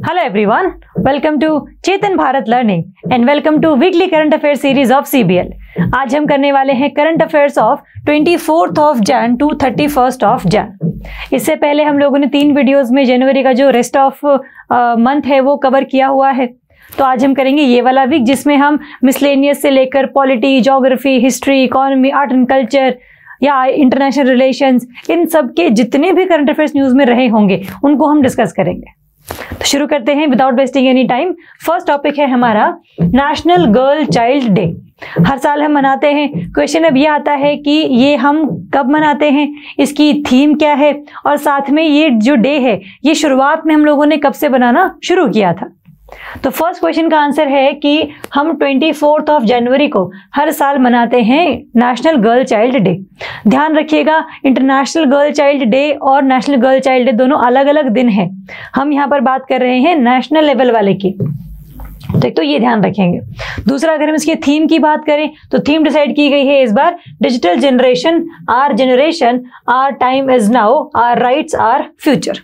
Hello everyone, welcome to Chetan Bharat learning and welcome to weekly current affair series of CBL। आज हम करने वाले हैं current affairs of 24th of Jan to 31st of Jan. इससे पहले हम लोगों ने 3 वीडियोस में जनवरी का जो रेस्ट ऑफ मंथ है वो कवर किया हुआ है। तो आज हम करेंगे ये वाला वीक जिसमें हम मिसलेनियस से लेकर polity, geography, history, economy, art and culture या इंटरनेशनल रिलेशंस, इन सब के जितने भी करंट अफेयर्स न्यूज़ में रहे होंगे उनको हम डिस्कस करेंगे। तो शुरू करते हैं without wasting any time. First topic है हमारा नेशनल गर्ल चाइल्ड डे। हर साल हम मनाते हैं। क्वेश्चन अब ये आता है कि ये हम कब मनाते हैं, इसकी थीम क्या है, और साथ में ये जो डे है ये शुरुआत में हम लोगों ने कब से बनाना शुरू किया था। तो फर्स्ट क्वेश्चन का आंसर है कि हम 24th ऑफ जनवरी को हर साल मनाते हैं नेशनल गर्ल चाइल्ड डे। ध्यान रखिएगा, इंटरनेशनल गर्ल चाइल्ड डे और नेशनल गर्ल चाइल्ड डे दोनों अलग अलग दिन हैं। हम यहाँ पर बात कर रहे हैं नेशनल लेवल वाले की, तो ये ध्यान रखेंगे। दूसरा, अगर हम इसकी थीम की बात करें तो थीम डिसाइड की गई है इस बार digital generation, our time is now, our rights our future.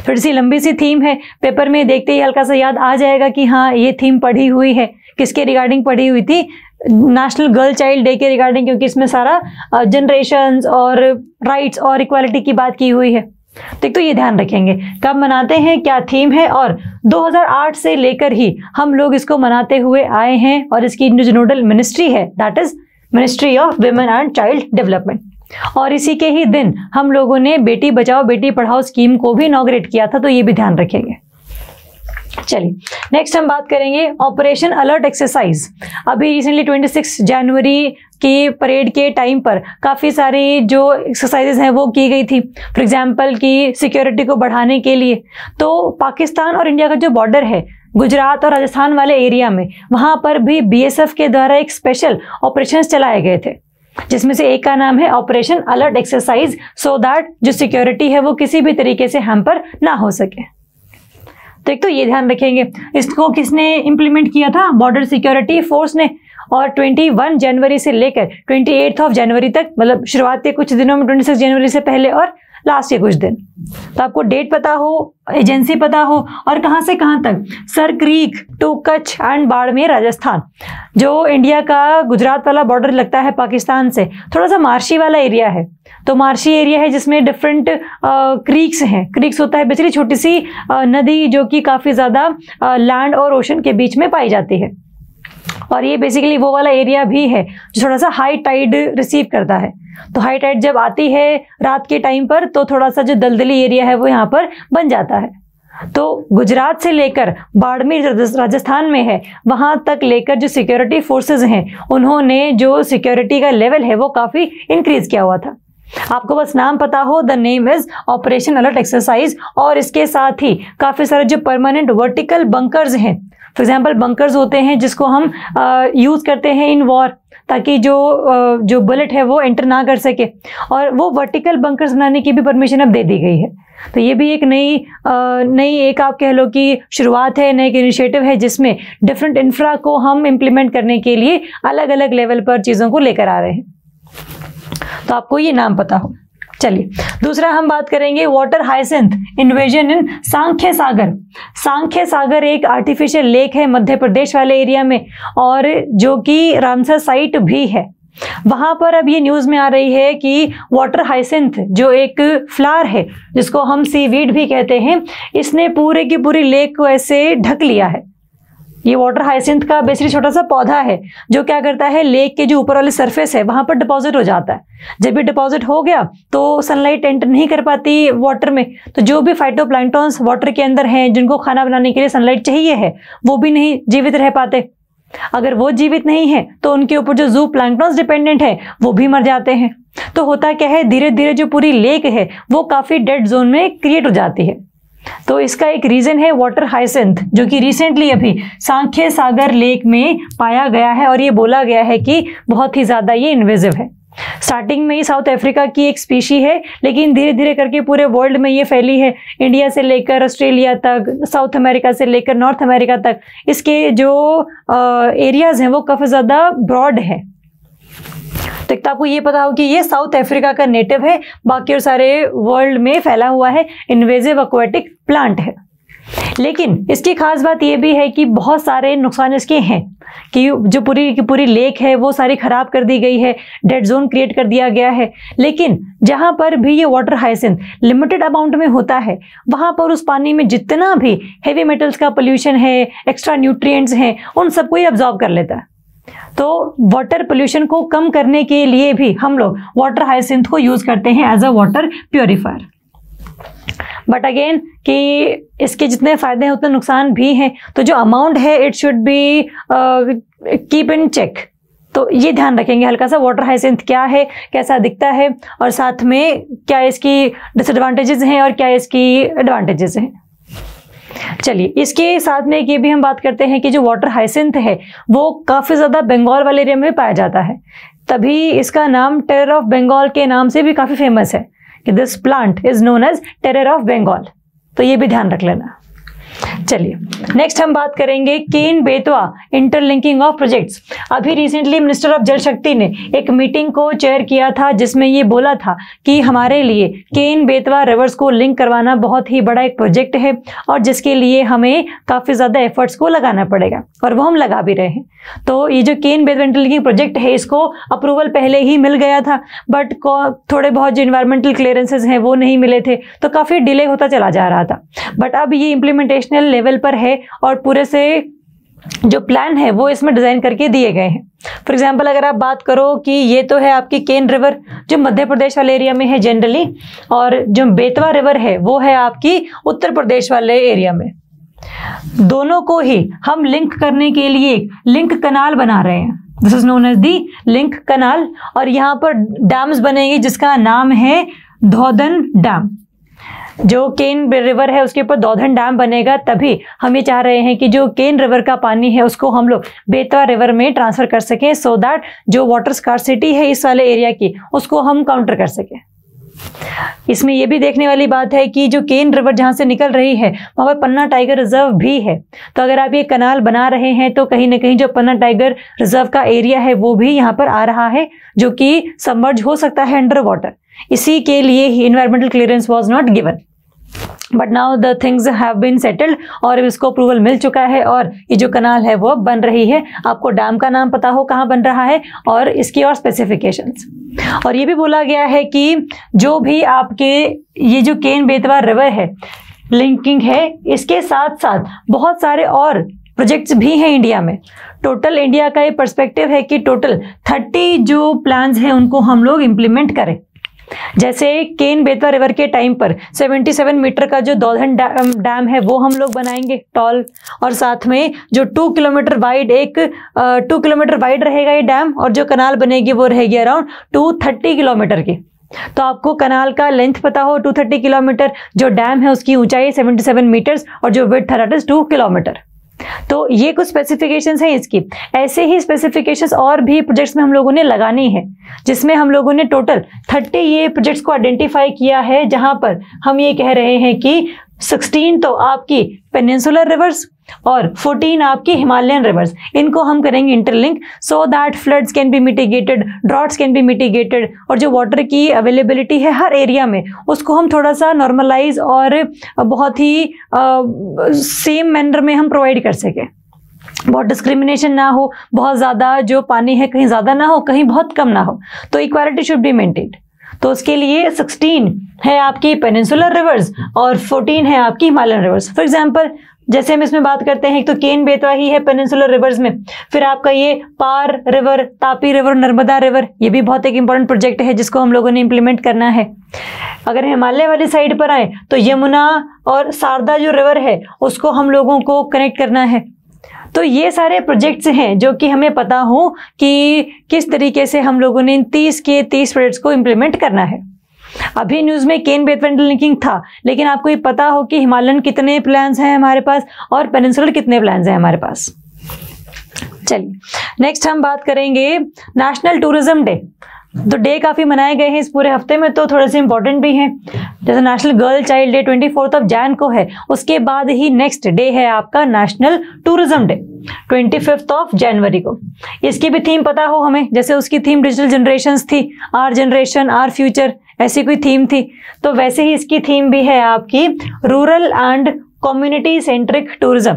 थोड़ी सी लंबी सी थीम है, पेपर में देखते ही हल्का सा याद आ जाएगा कि हाँ ये थीम पढ़ी हुई है। किसके रिगार्डिंग पढ़ी हुई थी? नेशनल गर्ल चाइल्ड डे के रिगार्डिंग, क्योंकि इसमें सारा जनरेशंस और राइट्स और इक्वालिटी की बात की हुई है। तो ये ध्यान रखेंगे कब मनाते हैं, क्या थीम है, और 2008 से लेकर ही हम लोग इसको मनाते हुए आए हैं। और इसकी जो नोडल मिनिस्ट्री है that is ministry of women and child development. और इसी के ही दिन हम लोगों ने बेटी बचाओ बेटी पढ़ाओ स्कीम को भी इनॉग्रेट किया था, तो ये भी ध्यान रखेंगे। चलिए नेक्स्ट हम बात करेंगे ऑपरेशन अलर्ट एक्सरसाइज। अभी रिसेंटली 26 जनवरी की परेड के टाइम पर काफ़ी सारी जो एक्सरसाइजेज हैं वो की गई थी। फॉर एग्जांपल कि सिक्योरिटी को बढ़ाने के लिए तो पाकिस्तान और इंडिया का जो बॉर्डर है गुजरात और राजस्थान वाले एरिया में, वहाँ पर भी BSF के द्वारा एक स्पेशल ऑपरेशन चलाए गए थे, जिसमें से एक का नाम है operation alert exercise, so that जो सिक्योरिटी है वो किसी भी तरीके से हैम्पर ना हो सके। तो एक तो ये ध्यान रखेंगे। इसको किसने इंप्लीमेंट किया था? बॉर्डर सिक्योरिटी फोर्स ने। और 21 जनवरी से लेकर 28 ऑफ जनवरी तक, मतलब शुरुआत के कुछ दिनों में 26 जनवरी से पहले और लास्ट के कुछ दिन। तो आपको डेट पता हो, एजेंसी पता हो, और कहाँ से कहाँ तक, Sir Creek to Kutch and Barmer Rajasthan. जो इंडिया का गुजरात वाला बॉर्डर लगता है पाकिस्तान से, थोड़ा सा मार्शी वाला एरिया है। तो मार्शी एरिया है जिसमें डिफरेंट क्रीक्स हैं। क्रीक्स होता है बेसिकली छोटी सी नदी जो कि काफ़ी ज़्यादा लैंड और ओशन के बीच में पाई जाती है। और ये बेसिकली वो वाला एरिया भी है जो थोड़ा सा हाई टाइड रिसीव करता है। तो हाई टाइड जब आती है रात के टाइम पर तो थोड़ा सा जो दलदली एरिया है वो यहाँ पर बन जाता है। तो गुजरात से लेकर बाड़मेर राजस्थान में है, वहाँ तक लेकर जो सिक्योरिटी फोर्सेस हैं उन्होंने जो सिक्योरिटी का लेवल है वो काफ़ी इंक्रीज किया हुआ था। आपको बस नाम पता हो, the name is operation alert exercise. और इसके साथ ही काफ़ी सारे जो परमानेंट वर्टिकल बंकर्स हैं, फॉर एग्जाम्पल बंकर्स होते हैं जिसको हम यूज़ करते हैं इन वॉर, ताकि जो बुलेट है वो एंटर ना कर सके, और वो वर्टिकल बंकर्स बनाने की भी परमिशन अब दे दी गई है। तो ये भी एक नई एक आप कह लो कि शुरुआत है, नई इनिशिएटिव है जिसमें डिफरेंट इंफ्रा को हम इम्प्लीमेंट करने के लिए अलग अलग लेवल पर चीज़ों को लेकर आ रहे हैं। तो आपको ये नाम पता हो। चलिए दूसरा हम बात करेंगे वाटर हाइसिंथ इन्वेजन इन सांख्य सागर। सांख्य सागर एक आर्टिफिशियल लेक है मध्य प्रदेश वाले एरिया में, और जो कि रामसर साइट भी है। वहां पर अब ये न्यूज़ में आ रही है कि वाटर हाइसिंथ जो एक फ्लावर है जिसको हम सीवीड भी कहते हैं, इसने पूरे की पूरी लेक को ऐसे ढक लिया है। ये वाटर हाइसिंथ का बेसिकली छोटा सा पौधा है जो क्या करता है, लेक के जो ऊपर वाले सरफेस है वहां पर डिपॉजिट हो जाता है। जब ये डिपॉजिट हो गया तो सनलाइट एंटर नहीं कर पाती वाटर में, तो जो भी फाइटोप्लैंक्टन्स वाटर के अंदर हैं जिनको खाना बनाने के लिए सनलाइट चाहिए है वो भी नहीं जीवित रह पाते। अगर वो जीवित नहीं है तो उनके ऊपर जो जू प्लैंक्टन्स डिपेंडेंट है वो भी मर जाते हैं। तो होता क्या है, धीरे धीरे जो पूरी लेक है वो काफ़ी डेड जोन में क्रिएट हो जाती है। तो इसका एक रीजन है वाटर हाइसिंथ, जो कि रिसेंटली अभी सांख्य सागर लेक में पाया गया है, और ये बोला गया है कि बहुत ही ज़्यादा ये इन्वेजिव है। स्टार्टिंग में ये साउथ अफ्रीका की एक स्पीशी है, लेकिन धीरे धीरे करके पूरे वर्ल्ड में ये फैली है। इंडिया से लेकर ऑस्ट्रेलिया तक, साउथ अमेरिका से लेकर नॉर्थ अमेरिका तक इसके जो एरियाज हैं वो काफ़ी ज़्यादा ब्रॉड है। तो एक तो आपको ये पता हो कि ये साउथ अफ्रीका का नेटिव है, बाकी और सारे वर्ल्ड में फैला हुआ है, इन्वेजिव एक्वेटिक प्लांट है। लेकिन इसकी खास बात ये भी है कि बहुत सारे नुकसान इसके हैं कि जो पूरी की पूरी लेक है वो सारी खराब कर दी गई है, डेड जोन क्रिएट कर दिया गया है। लेकिन जहां पर भी ये वाटर हाइसिंथ लिमिटेड अमाउंट में होता है, वहां पर उस पानी में जितना भी हेवी मेटल्स का पोल्यूशन है, एक्स्ट्रा न्यूट्रिएंट्स हैं, उन सबको ये अब्जॉर्ब कर लेता है। तो वाटर पोल्यूशन को कम करने के लिए भी हम लोग वाटर हाइसिंथ को यूज करते हैं as a water purifier. But again कि इसके जितने फायदे हैं उतने नुकसान भी हैं, तो जो अमाउंट है it should be keep in check. तो ये ध्यान रखेंगे हल्का सा, वाटर हाइसिंथ क्या है, कैसा दिखता है, और साथ में क्या इसकी डिसएडवांटेजेस हैं और क्या इसकी एडवांटेजेस हैं। चलिए, इसके साथ में ये भी हम बात करते हैं कि जो वाटर हाइसिंथ है वो काफ़ी ज़्यादा बंगाल वाले एरिया में पाया जाता है, तभी इसका नाम टेरर ऑफ बंगाल के नाम से भी काफ़ी फेमस है कि this plant is known as terror of Bengal. तो ये भी ध्यान रख लेना। चलिए, नेक्स्ट हम बात करेंगे Ken Betwa interlinking of projects. अभी रिसेंटली मिनिस्टर ऑफ जल शक्ति ने एक मीटिंग को चेयर किया था जिसमें ये बोला था कि हमारे लिए केन बेतवा रिवर्स को लिंक करवाना बहुत ही बड़ा एक प्रोजेक्ट है और जिसके लिए हमें काफ़ी ज़्यादा एफर्ट्स को लगाना पड़ेगा, और वो हम लगा भी रहे हैं। तो ये जो केन बेतवा इंटरलिंकिंग प्रोजेक्ट है इसको अप्रूवल पहले ही मिल गया था, बट थोड़े बहुत जो इन्वायरमेंटल क्लियरेंसेज हैं वो नहीं मिले थे, तो काफ़ी डिले होता चला जा रहा था। बट अब ये इम्प्लीमेंटेशनल लेवल पर है और पूरे से जो प्लान है वो इसमें डिजाइन करके दिए गए हैं। फॉर एग्जांपल अगर आप बात करो कि ये तो है आपकी केन रिवर जो मध्य प्रदेश वाले एरिया में है जनरली, और जो बेतवा रिवर है वो है आपकी उत्तर प्रदेश वाले एरिया में। दोनों को ही हम लिंक करने के लिए लिंक कनाल बना रहे हैं, this is known as the link canal, और यहाँ पर डैम्स बनेंगे जिसका नाम है धौधन डैम। जो केन रिवर है उसके ऊपर धौधन डैम बनेगा, तभी हम ये चाह रहे हैं कि जो केन रिवर का पानी है उसको हम लोग बेतवा रिवर में ट्रांसफर कर सकें, सो दैट जो वाटर स्कार्सिटी है इस वाले एरिया की उसको हम काउंटर कर सकें। इसमें यह भी देखने वाली बात है कि जो केन रिवर जहां से निकल रही है वहां पर पन्ना टाइगर रिजर्व भी है, तो अगर आप ये कनाल बना रहे हैं तो कहीं ना कहीं जो पन्ना टाइगर रिजर्व का एरिया है वो भी यहाँ पर आ रहा है, जो कि सबमर्ज हो सकता है अंडर वाटर। इसी के लिए ही environmental clearance was not given, but now the things have been settled और इसको अप्रूवल मिल चुका है और ये जो कनाल है वो बन रही है। आपको डैम का नाम पता हो कहाँ बन रहा है और इसकी और स्पेसिफिकेशंस। और ये भी बोला गया है कि जो भी आपके ये जो केन बेतवा रिवर है लिंकिंग है, इसके साथ साथ बहुत सारे और प्रोजेक्ट्स भी हैं इंडिया में। टोटल इंडिया का ये पर्सपेक्टिव है कि टोटल 30 जो प्लान्स हैं उनको हम लोग इम्प्लीमेंट करें। जैसे केन बेतवा रिवर के टाइम पर 77 मीटर का जो धौधन डैम है वो हम लोग बनाएंगे टॉल, और साथ में जो 2 किलोमीटर वाइड 2 किलोमीटर वाइड रहेगा ये डैम, और जो कनाल बनेगी वो रहेगी अराउंड 230 किलोमीटर की। तो आपको कनाल का लेंथ पता हो 230 किलोमीटर, जो डैम है उसकी ऊंचाई 77 मीटर्स और जो विड्थ है 2 किलोमीटर। तो ये कुछ स्पेसिफिकेशंस हैं इसकी। ऐसे ही स्पेसिफिकेशंस और भी प्रोजेक्ट्स में हम लोगों ने लगानी है, जिसमें हम लोगों ने टोटल 30 ये प्रोजेक्ट्स को आइडेंटिफाई किया है, जहां पर हम ये कह रहे हैं कि 16 तो आपकी पेनिनसुलर रिवर्स और 14 आपकी हिमालयन रिवर्स, इनको हम करेंगे interlink, so that floods can be mitigated, droughts can be mitigated, और जो वाटर की अवेलेबिलिटी है हर एरिया में उसको हम थोड़ा सा नॉर्मलाइज और बहुत ही सेम मैनर में हम प्रोवाइड कर सकें। बहुत डिस्क्रिमिनेशन ना हो, बहुत ज़्यादा जो पानी है कहीं ज़्यादा ना हो, कहीं बहुत कम ना हो, तो इक्वालिटी शुड बी मेंटेन्ड। तो उसके लिए 16 है आपकी पेनिनसुलर रिवर्स और 14 है आपकी हिमालयन रिवर्स। फॉर एग्जांपल जैसे हम इसमें बात करते हैं, एक तो केन बेतवा ही है पेनिनसुलर रिवर्स में, फिर आपका ये Par river, Tapi river, Narmada river, ये भी बहुत एक इंपॉर्टेंट प्रोजेक्ट है जिसको हम लोगों ने इंप्लीमेंट करना है। अगर हिमालय वाली साइड पर आए तो यमुना और शारदा जो रिवर है उसको हम लोगों को कनेक्ट करना है। तो ये सारे प्रोजेक्ट्स हैं जो कि हमें पता हो कि किस तरीके से हम लोगों ने इन 30 के 30 प्रोजेक्ट्स को इम्प्लीमेंट करना है। अभी न्यूज में केन बेतवा इंटरलिंकिंग था, लेकिन आपको ये पता हो कि हिमालयन कितने प्लान्स हैं हमारे पास और पेनिनसुलर कितने प्लान्स हैं हमारे पास। चलिए, नेक्स्ट हम बात करेंगे नेशनल टूरिज्म डे। तो डे काफ़ी मनाए गए हैं इस पूरे हफ्ते में, तो थोड़े से इंपॉर्टेंट भी हैं। जैसे national girl child day 24 Jain को है, उसके बाद ही नेक्स्ट डे है आपका नेशनल टूरिज्म डे 25 जनवरी को। इसकी भी थीम पता हो हमें, जैसे उसकी थीम डिजिटल जनरेशंस थी, आर जनरेशन आर फ्यूचर, ऐसी कोई थीम थी, तो वैसे ही इसकी थीम भी है आपकी rural and community centric tourism,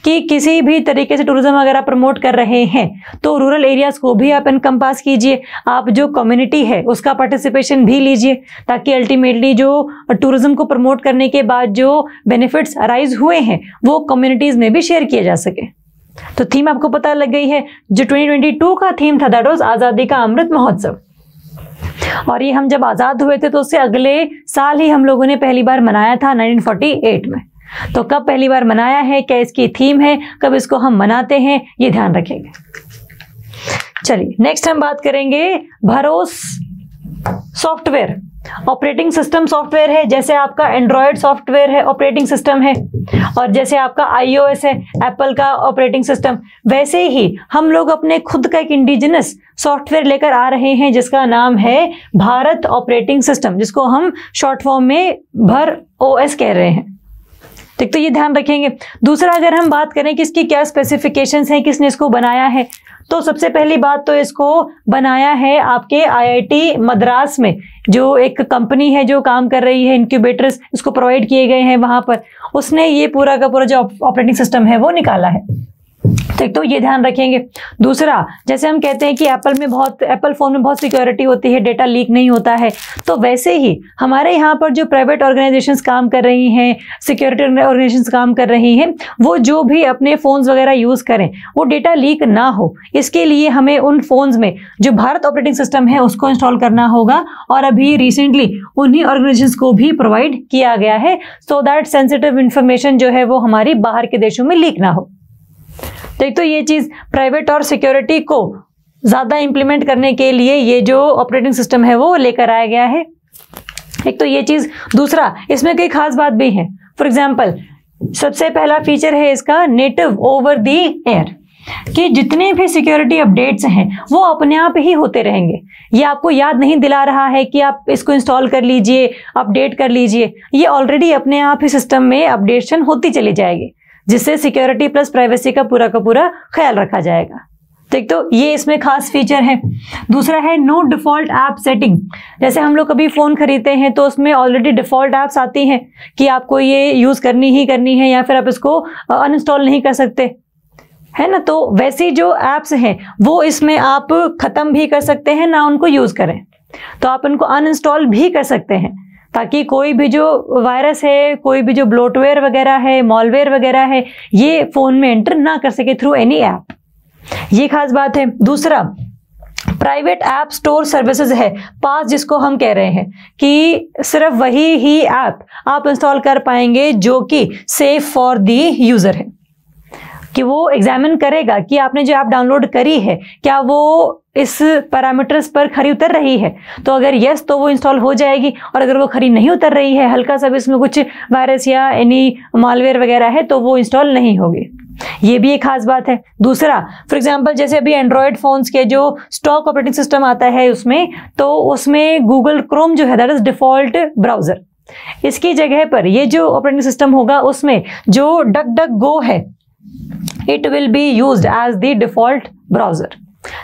कि किसी भी तरीके से टूरिज्म अगर आप प्रमोट कर रहे हैं तो रूरल एरियाज को भी आप एनकम्पास कीजिए, आप जो कम्युनिटी है उसका पार्टिसिपेशन भी लीजिए, ताकि अल्टीमेटली जो टूरिज्म को प्रमोट करने के बाद जो बेनिफिट्स अराइज हुए हैं वो कम्युनिटीज में भी शेयर किए जा सके। तो थीम आपको पता लग गई है। जो 2022 का थीम था दैट वाज आज़ादी का अमृत महोत्सव, और ये हम जब आज़ाद हुए थे तो उससे अगले साल ही हम लोगों ने पहली बार मनाया था 1948 में। तो कब पहली बार मनाया है, क्या इसकी थीम है, कब इसको हम मनाते हैं, ये ध्यान रखेंगे। चलिए नेक्स्ट हम बात करेंगे भरोस सॉफ्टवेयर। ऑपरेटिंग सिस्टम सॉफ्टवेयर है, जैसे आपका एंड्रॉयड सॉफ्टवेयर है ऑपरेटिंग सिस्टम है, और जैसे आपका iOS है एप्पल का ऑपरेटिंग सिस्टम, वैसे ही हम लोग अपने खुद का एक इंडिजिनस सॉफ्टवेयर लेकर आ रहे हैं जिसका नाम है भारत ऑपरेटिंग सिस्टम, जिसको हम शॉर्ट फॉर्म में भर OS कह रहे हैं। ठीक, तो ये ध्यान रखेंगे। दूसरा अगर हम बात करें कि इसकी क्या स्पेसिफिकेशंस हैं, किसने इसको बनाया है, तो सबसे पहली बात तो इसको बनाया है आपके IIT मद्रास में जो एक कंपनी है जो काम कर रही है, इनक्यूबेटर्स इसको प्रोवाइड किए गए हैं वहां पर, उसने ये पूरा का पूरा जो ऑपरेटिंग सिस्टम है वो निकाला है। ठीक, तो ये ध्यान रखेंगे। दूसरा, जैसे हम कहते हैं कि एप्पल फोन में बहुत सिक्योरिटी होती है, डेटा लीक नहीं होता है, तो वैसे ही हमारे यहाँ पर जो प्राइवेट ऑर्गेनाइजेशंस काम कर रही हैं, सिक्योरिटी ऑर्गेनाइजेशंस काम कर रही हैं, वो जो भी अपने फोन्स वगैरह यूज करें वो डेटा लीक ना हो, इसके लिए हमें उन फोन्स में जो भारत ऑपरेटिंग सिस्टम है उसको इंस्टॉल करना होगा, और अभी रिसेंटली उन्हीं ऑर्गेनाइजेशंस को भी प्रोवाइड किया गया है, सो दैट सेंसिटिव इंफॉर्मेशन जो है वो हमारी बाहर के देशों में लीक ना हो। तो ये चीज प्राइवेट और सिक्योरिटी को ज्यादा इंप्लीमेंट करने के लिए ये जो ऑपरेटिंग सिस्टम है वो लेकर आया गया है। एक तो ये चीज। दूसरा, इसमें कई खास बात भी है। फॉर एग्जांपल, सबसे पहला फीचर है इसका नेटिव ओवर द एयर, कि जितने भी सिक्योरिटी अपडेट्स हैं वो अपने आप ही होते रहेंगे। ये आपको याद नहीं दिला रहा है कि आप इसको इंस्टॉल कर लीजिए, अपडेट कर लीजिए, ये ऑलरेडी अपने आप ही सिस्टम में अपडेशन होती चली जाएगी, जिससे सिक्योरिटी प्लस प्राइवेसी का पूरा ख्याल रखा जाएगा। तो ये इसमें खास फीचर है। दूसरा है नो डिफॉल्ट ऐप सेटिंग। जैसे हम लोग कभी फोन खरीदते हैं तो उसमें ऑलरेडी डिफॉल्ट ऐप्स आती हैं कि आपको ये यूज करनी ही करनी है, या फिर आप इसको अनइंस्टॉल नहीं कर सकते, है ना। तो वैसी जो ऐप्स हैं वो इसमें आप खत्म भी कर सकते हैं, ना उनको यूज करें, तो आप उनको अनइंस्टॉल भी कर सकते हैं, ताकि कोई भी जो वायरस है, कोई भी जो ब्लोटवेयर वगैरह है, मॉलवेयर वगैरह है, ये फोन में एंटर ना कर सके थ्रू एनी ऐप। ये खास बात है। दूसरा, प्राइवेट ऐप स्टोर सर्विसेज है, पास जिसको हम कह रहे हैं, कि सिर्फ वही ही ऐप आप इंस्टॉल कर पाएंगे जो कि सेफ फॉर द यूजर है, कि वो एग्जामिन करेगा कि आपने जो ऐप डाउनलोड करी है क्या वो इस पैरामीटर्स पर खरी उतर रही है, तो अगर यस तो वो इंस्टॉल हो जाएगी, और अगर वो खरी नहीं उतर रही है, हल्का सा भी इसमें कुछ वायरस या एनी मालवेयर वगैरह है, तो वो इंस्टॉल नहीं होगी। ये भी एक खास बात है। दूसरा, फॉर एग्जांपल जैसे अभी एंड्रॉयड फोन्स के जो स्टॉक ऑपरेटिंग सिस्टम आता है उसमें, तो उसमें गूगल क्रोम जो है दैट इज डिफॉल्ट ब्राउजर, इसकी जगह पर ये जो ऑपरेटिंग सिस्टम होगा उसमें जो डक है, it will be used as the default browser,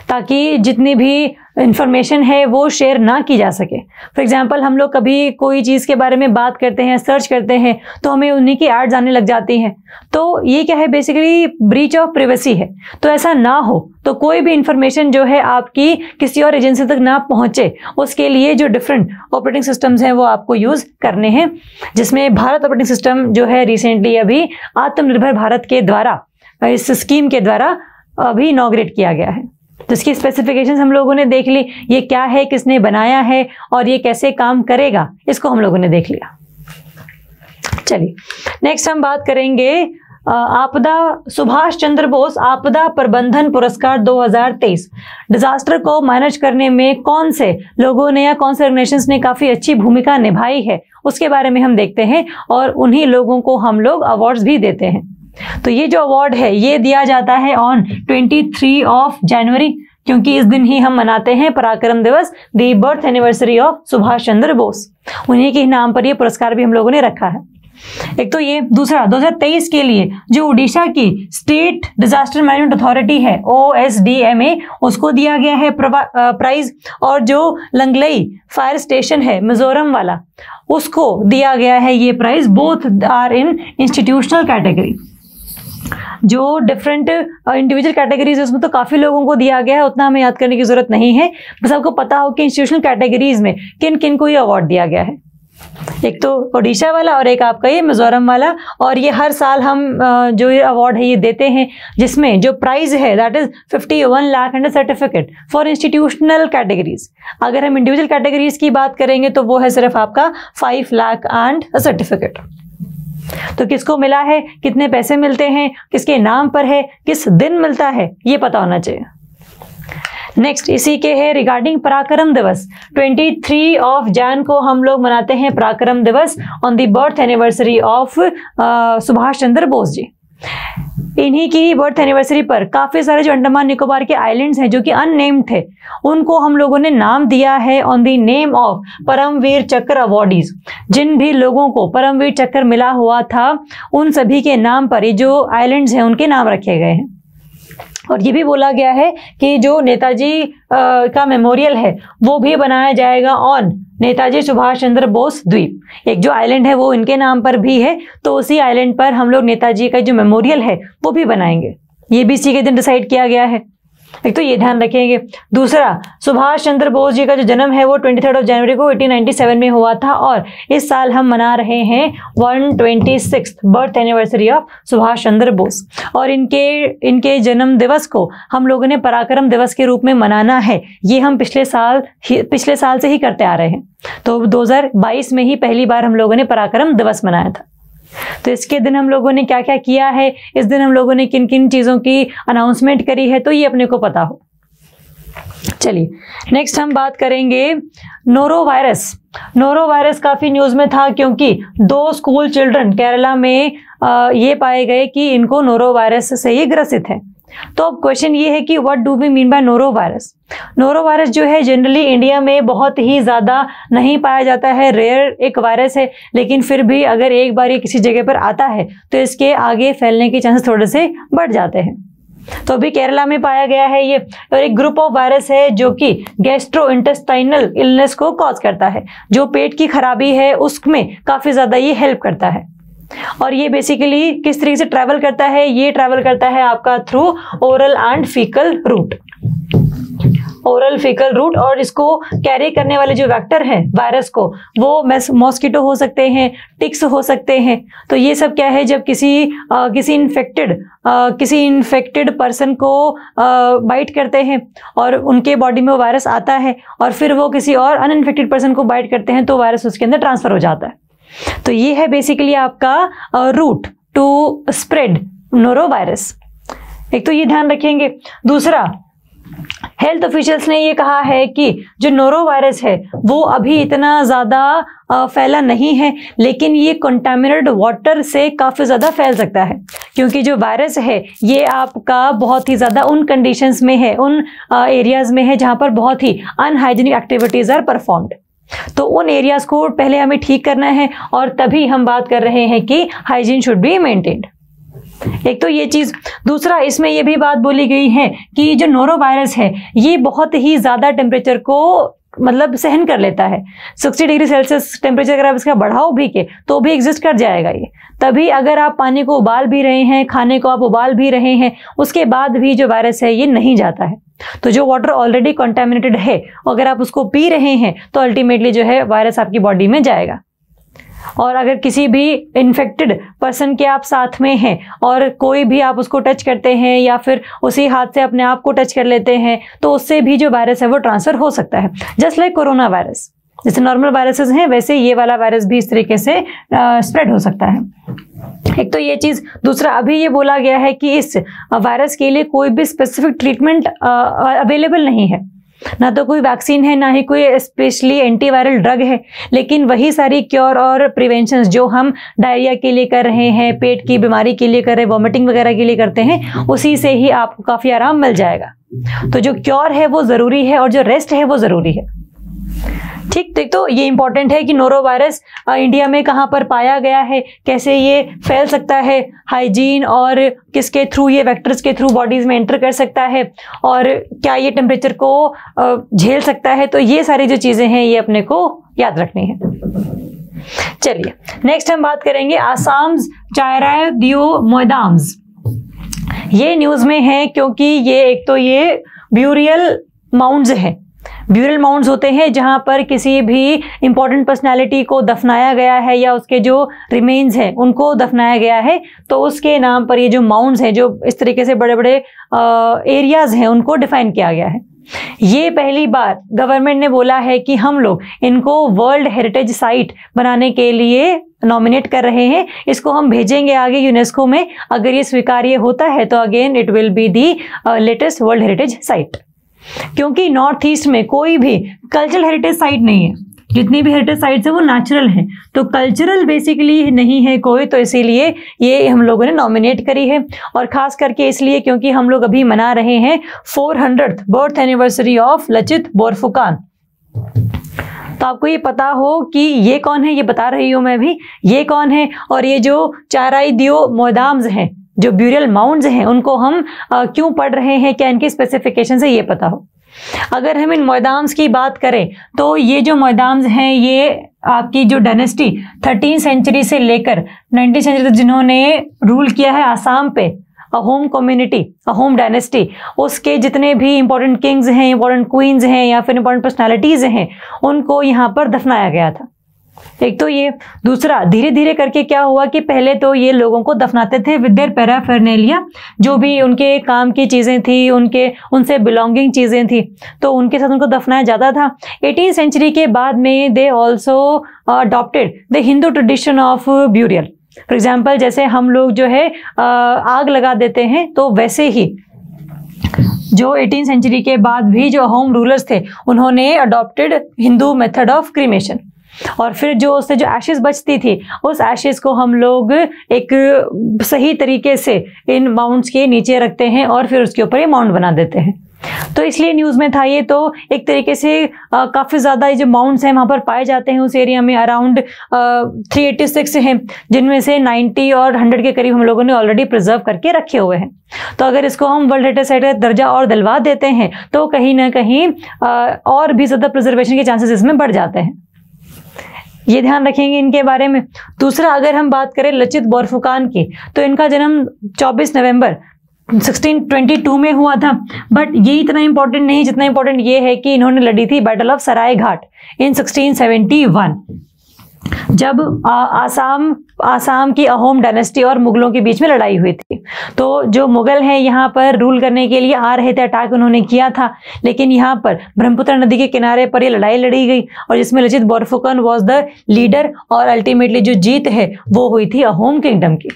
ताकि जितनी भी इंफॉर्मेशन है वो शेयर ना की जा सके। फॉर एग्जांपल, हम लोग कभी कोई चीज़ के बारे में बात करते हैं, सर्च करते हैं, तो हमें उन्हीं की एड्स आने लग जाती हैं, तो ये क्या है, बेसिकली ब्रीच ऑफ प्राइवेसी है। तो ऐसा ना हो, तो कोई भी इंफॉर्मेशन जो है आपकी किसी और एजेंसी तक ना पहुंचे, उसके लिए जो डिफरेंट ऑपरेटिंग सिस्टम्स हैं वो आपको यूज करने हैं, जिसमें भारत ऑपरेटिंग सिस्टम जो है रिसेंटली अभी आत्मनिर्भर भारत के द्वारा, इस स्कीम के द्वारा अभी इनॉग्रेट किया गया है। तो इसकी स्पेसिफिकेशंस हम लोगों ने देख ली, ये क्या है, किसने बनाया है और ये कैसे काम करेगा, इसको हम लोगों ने देख लिया। चलिए नेक्स्ट हम बात करेंगे आपदा सुभाष चंद्र बोस आपदा प्रबंधन पुरस्कार 2023। डिजास्टर को मैनेज करने में कौन से लोगों ने या कौन से ऑर्गेनाइजेशंस ने काफी अच्छी भूमिका निभाई है उसके बारे में हम देखते हैं, और उन्हीं लोगों को हम लोग अवार्ड्स भी देते हैं। तो ये जो अवार्ड है ये दिया जाता है ऑन 23 ऑफ जनवरी, क्योंकि इस दिन ही हम मनाते हैं Parakram Diwas, the birth anniversary of Subhash Chandra Bose. उन्हीं के नाम पर ये पुरस्कार भी हम लोगों ने रखा है। एक तो ये। दूसरा, 2023 के लिए जो उड़ीसा की स्टेट डिजास्टर मैनेजमेंट अथॉरिटी है OSDMA, उसको दिया गया है प्राइज, और जो लंगलई फायर स्टेशन है मिजोरम वाला, उसको दिया गया है ये prize. Both are in institutional category. जो डिफरेंट इंडिविजुअल कैटेगरीज है उसमें तो काफ़ी लोगों को दिया गया है, उतना हमें याद करने की जरूरत नहीं है। बस आपको पता हो कि इंस्टीट्यूशनल कैटेगरीज में किन किन को ये अवार्ड दिया गया है। एक तो ओडिशा वाला और एक आपका ये मिजोरम वाला। और ये हर साल हम जो ये अवार्ड है ये देते हैं, जिसमें जो प्राइज है that is 51 lakh and certificate for institutional categories. अगर हम इंडिविजुअल कैटेगरीज की बात करेंगे तो वो है सिर्फ आपका 5 लाख एंड सर्टिफिकेट। तो किसको मिला है, कितने पैसे मिलते हैं, किसके नाम पर है, किस दिन मिलता है, ये पता होना चाहिए। नेक्स्ट इसी के है रिगार्डिंग पराक्रम दिवस। 23 ऑफ जैन को हम लोग मनाते हैं Parakram Diwas on the birth anniversary of Subhash Chandra Bose ji. इन्हीं की ही बर्थ एनिवर्सरी पर काफी सारे जो अंडमान निकोबार के आइलैंड्स हैं जो कि अननेम्ड थे, उनको हम लोगों ने नाम दिया है on the name of Paramvir Chakra awardees. जिन भी लोगों को परमवीर चक्र मिला हुआ था उन सभी के नाम पर ये जो आइलैंड्स हैं उनके नाम रखे गए हैं। और ये भी बोला गया है कि जो नेताजी का मेमोरियल है वो भी बनाया जाएगा ऑन नेताजी सुभाष चंद्र बोस द्वीप। एक जो आइलैंड है वो इनके नाम पर भी है, तो उसी आइलैंड पर हम लोग नेताजी का जो मेमोरियल है वो भी बनाएंगे। ये भी इसी के दिन डिसाइड किया गया है। एक तो ये ध्यान रखेंगे। दूसरा, सुभाष चंद्र बोस जी का जो जन्म है वो 23 जनवरी को 1897 में हुआ था और इस साल हम मना रहे हैं 126th birth anniversary of Subhash Chandra Bose. और इनके जन्म दिवस को हम लोगों ने पराक्रम दिवस के रूप में मनाना है। ये हम पिछले साल से ही करते आ रहे हैं। तो 2022 में ही पहली बार हम लोगों ने पराक्रम दिवस मनाया था। तो इसके दिन हम लोगों ने क्या क्या किया है, इस दिन हम लोगों ने किन किन चीज़ों की अनाउंसमेंट करी है, तो ये अपने को पता हो। चलिए नेक्स्ट हम बात करेंगे नोरो वायरस। नोरो वायरस काफ़ी न्यूज़ में था क्योंकि 2 स्कूल चिल्ड्रन केरला में ये पाए गए कि इनको नोरो वायरस से ये ग्रसित है। तो अब क्वेश्चन ये है कि what do we mean by norovirus. Norovirus जो है जनरली इंडिया में बहुत ही ज़्यादा नहीं पाया जाता है, रेयर एक वायरस है, लेकिन फिर भी अगर एक बार ये किसी जगह पर आता है तो इसके आगे फैलने के चांसेस थोड़े से बढ़ जाते हैं। तो अभी केरला में पाया गया है ये। और एक ग्रुप ऑफ वायरस है जो कि गैस्ट्रोइंटेस्टाइनल इलनेस को कॉज करता है। जो पेट की खराबी है उसमें काफ़ी ज़्यादा ये हेल्प करता है। और ये बेसिकली किस तरीके से ट्रैवल करता है, ये ट्रैवल करता है आपका through oral and faecal route. Oral faecal route. और इसको कैरी करने वाले जो वेक्टर हैं वायरस को, वो मॉस्किटो हो सकते हैं, टिक्स हो सकते हैं। तो ये सब क्या है, जब किसी इन्फेक्टेड पर्सन को बाइट करते हैं और उनके बॉडी में वो वायरस आता है और फिर वो किसी और अनइन्फेक्टेड पर्सन को बाइट करते हैं तो वायरस उसके अंदर ट्रांसफर हो जाता है। तो ये है बेसिकली आपका route to spread norovirus. एक तो ये ध्यान रखेंगे। दूसरा, हेल्थ ऑफिशियल्स ने ये कहा है कि जो नोरो वायरस है वो अभी इतना ज़्यादा फैला नहीं है, लेकिन ये कंटामिनेटेड वाटर से काफ़ी ज़्यादा फैल सकता है। क्योंकि जो वायरस है ये आपका बहुत ही ज़्यादा उन कंडीशंस में है, उन एरियाज़ में है जहाँ पर बहुत ही अनहाइजीनिक एक्टिविटीज़ आर परफॉर्म्ड। तो उन एरियाज़ को पहले हमें ठीक करना है और तभी हम बात कर रहे हैं कि हाइजीन शुड बी मेंटेन्ड। एक तो ये चीज़। दूसरा, इसमें ये भी बात बोली गई है कि जो नोरो वायरस है ये बहुत ही ज़्यादा टेम्परेचर को मतलब सहन कर लेता है। 60 डिग्री सेल्सियस टेम्परेचर अगर आप इसका बढ़ाओ भी के तो भी एग्जिस्ट कर जाएगा ये। तभी अगर आप पानी को उबाल भी रहे हैं, खाने को आप उबाल भी रहे हैं, उसके बाद भी जो वायरस है ये नहीं जाता है। तो जो वाटर ऑलरेडी कंटामिनेटेड है अगर आप उसको पी रहे हैं तो अल्टीमेटली जो है वायरस आपकी बॉडी में जाएगा। और अगर किसी भी इन्फेक्टेड पर्सन के आप साथ में हैं और कोई भी आप उसको टच करते हैं या फिर उसी हाथ से अपने आप को टच कर लेते हैं तो उससे भी जो वायरस है वो ट्रांसफर हो सकता है। जस्ट लाइक कोरोना वायरस, जैसे नॉर्मल वायरसेस हैं वैसे ये वाला वायरस भी इस तरीके से स्प्रेड हो सकता है। एक तो ये चीज़। दूसरा, अभी ये बोला गया है कि इस वायरस के लिए कोई भी स्पेसिफिक ट्रीटमेंट अवेलेबल नहीं है, ना तो कोई वैक्सीन है, ना ही कोई स्पेशली एंटीवायरल ड्रग है। लेकिन वही सारी क्योर और प्रिवेंशन जो हम डायरिया के लिए कर रहे हैं, पेट की बीमारी के लिए कर रहे हैं, वॉमिटिंग वगैरह के लिए करते हैं, उसी से ही आपको काफ़ी आराम मिल जाएगा। तो जो क्योर है वो ज़रूरी है और जो रेस्ट है वो ज़रूरी है। ठीक। तो ये इंपॉर्टेंट है कि नोरो वायरस इंडिया में कहाँ पर पाया गया है, कैसे ये फैल सकता है, हाइजीन और किसके थ्रू, ये वेक्टर्स के थ्रू बॉडीज में एंटर कर सकता है और क्या ये टेम्परेचर को झेल सकता है। तो ये सारी जो चीज़ें हैं ये अपने को याद रखनी है। चलिए नेक्स्ट हम बात करेंगे आसाम्स चायराय दियो मोदाम्स। ये न्यूज में है क्योंकि ये एक तो ये ब्यूरियल माउंड्स हैं। ब्यूरियल माउंड्स होते हैं जहां पर किसी भी इंपॉर्टेंट पर्सनालिटी को दफनाया गया है या उसके जो रिमेन्स हैं उनको दफनाया गया है, तो उसके नाम पर ये जो माउंड्स हैं, जो इस तरीके से बड़े बड़े एरियाज हैं, उनको डिफाइन किया गया है। ये पहली बार गवर्नमेंट ने बोला है कि हम लोग इनको वर्ल्ड हेरिटेज साइट बनाने के लिए नॉमिनेट कर रहे हैं। इसको हम भेजेंगे आगे यूनेस्को में। अगर ये स्वीकार्य होता है तो again it will be the latest world heritage site. क्योंकि नॉर्थ ईस्ट में कोई भी कल्चरल हेरिटेज साइट नहीं है, जितनी भी हेरिटेज साइट्स है वो नेचुरल हैं, तो कल्चरल बेसिकली नहीं है कोई, तो इसीलिए ये हम लोगों ने नॉमिनेट करी है। और खास करके इसलिए क्योंकि हम लोग अभी मना रहे हैं 400th birth anniversary of Lachit Borphukan. तो आपको ये पता हो कि ये कौन है, ये बता रही हूँ मैं भी, ये कौन है। और ये जो चायराय दियो मोदाम्स हैं, जो ब्यूरियल माउंड्स हैं, उनको हम क्यों पढ़ रहे हैं, क्या इनके स्पेसिफिकेशन है ये पता हो। अगर हम इन मोदाम्स की बात करें तो ये जो मोदाम्स हैं ये आपकी जो डायनेस्टी 13वीं सेंचुरी से लेकर 19वीं सेंचुरी तक जिन्होंने रूल किया है आसाम पे, अहोम कम्युनिटी, अहोम डायनेस्टी, उसके जितने भी इंपॉर्टेंट किंग्स हैं, इंपॉर्टेंट क्वींस हैं या फिर इंपॉर्टेंट पर्सनालिटीज हैं, उनको यहाँ पर दफनाया गया था। एक तो ये, दूसरा धीरे धीरे करके क्या हुआ कि पहले तो ये लोगों को दफनाते थे विद देयर पैराफर्नेलिया, जो भी उनके काम की चीज़ें थी, उनसे बिलोंगिंग चीज़ें थी, तो उनके साथ उनको दफनाया जाता था। 18वीं सेंचुरी के बाद में they also adopted the Hindu tradition of burial. For example जैसे हम लोग जो है आग लगा देते हैं, तो वैसे ही जो 18वीं सेंचुरी के बाद भी जो होम रूलर्स थे उन्होंने adopted Hindu method of cremation. और फिर जो उससे जो एशेस बचती थी, उस एशेस को हम लोग एक सही तरीके से इन माउंट्स के नीचे रखते हैं और फिर उसके ऊपर ये माउंट बना देते हैं। तो इसलिए न्यूज़ में था ये। तो एक तरीके से काफ़ी ज़्यादा ये जो माउंट्स हैं वहाँ पर पाए जाते हैं उस एरिया में, अराउंड 386 हैं, जिनमें से 90 और 100 के करीब हम लोगों ने ऑलरेडी प्रिजर्व करके रखे हुए हैं। तो अगर इसको हम वर्ल्ड हेरिटेज साइट का दर्जा और दिलवा देते हैं तो कहीं ना कहीं और भी ज़्यादा प्रिजर्वेशन के चांसेस इसमें बढ़ जाते हैं। ये ध्यान रखेंगे इनके बारे में। दूसरा, अगर हम बात करें लचित बोरफुकान की, तो इनका जन्म 24 नवंबर 1622 में हुआ था। बट ये इतना इंपॉर्टेंट नहीं जितना इंपॉर्टेंट ये है कि इन्होंने लड़ी थी बैटल ऑफ सराय घाट इन 1671, जब आसाम की अहोम डायनेस्टी और मुगलों के बीच में लड़ाई हुई थी। तो जो मुगल हैं यहाँ पर रूल करने के लिए आ रहे थे, अटैक उन्होंने किया था, लेकिन यहाँ पर ब्रह्मपुत्र नदी के किनारे पर ये लड़ाई लड़ी गई और जिसमें Lachit Borphukan was the leader और अल्टीमेटली जो जीत है वो हुई थी अहोम किंगडम की।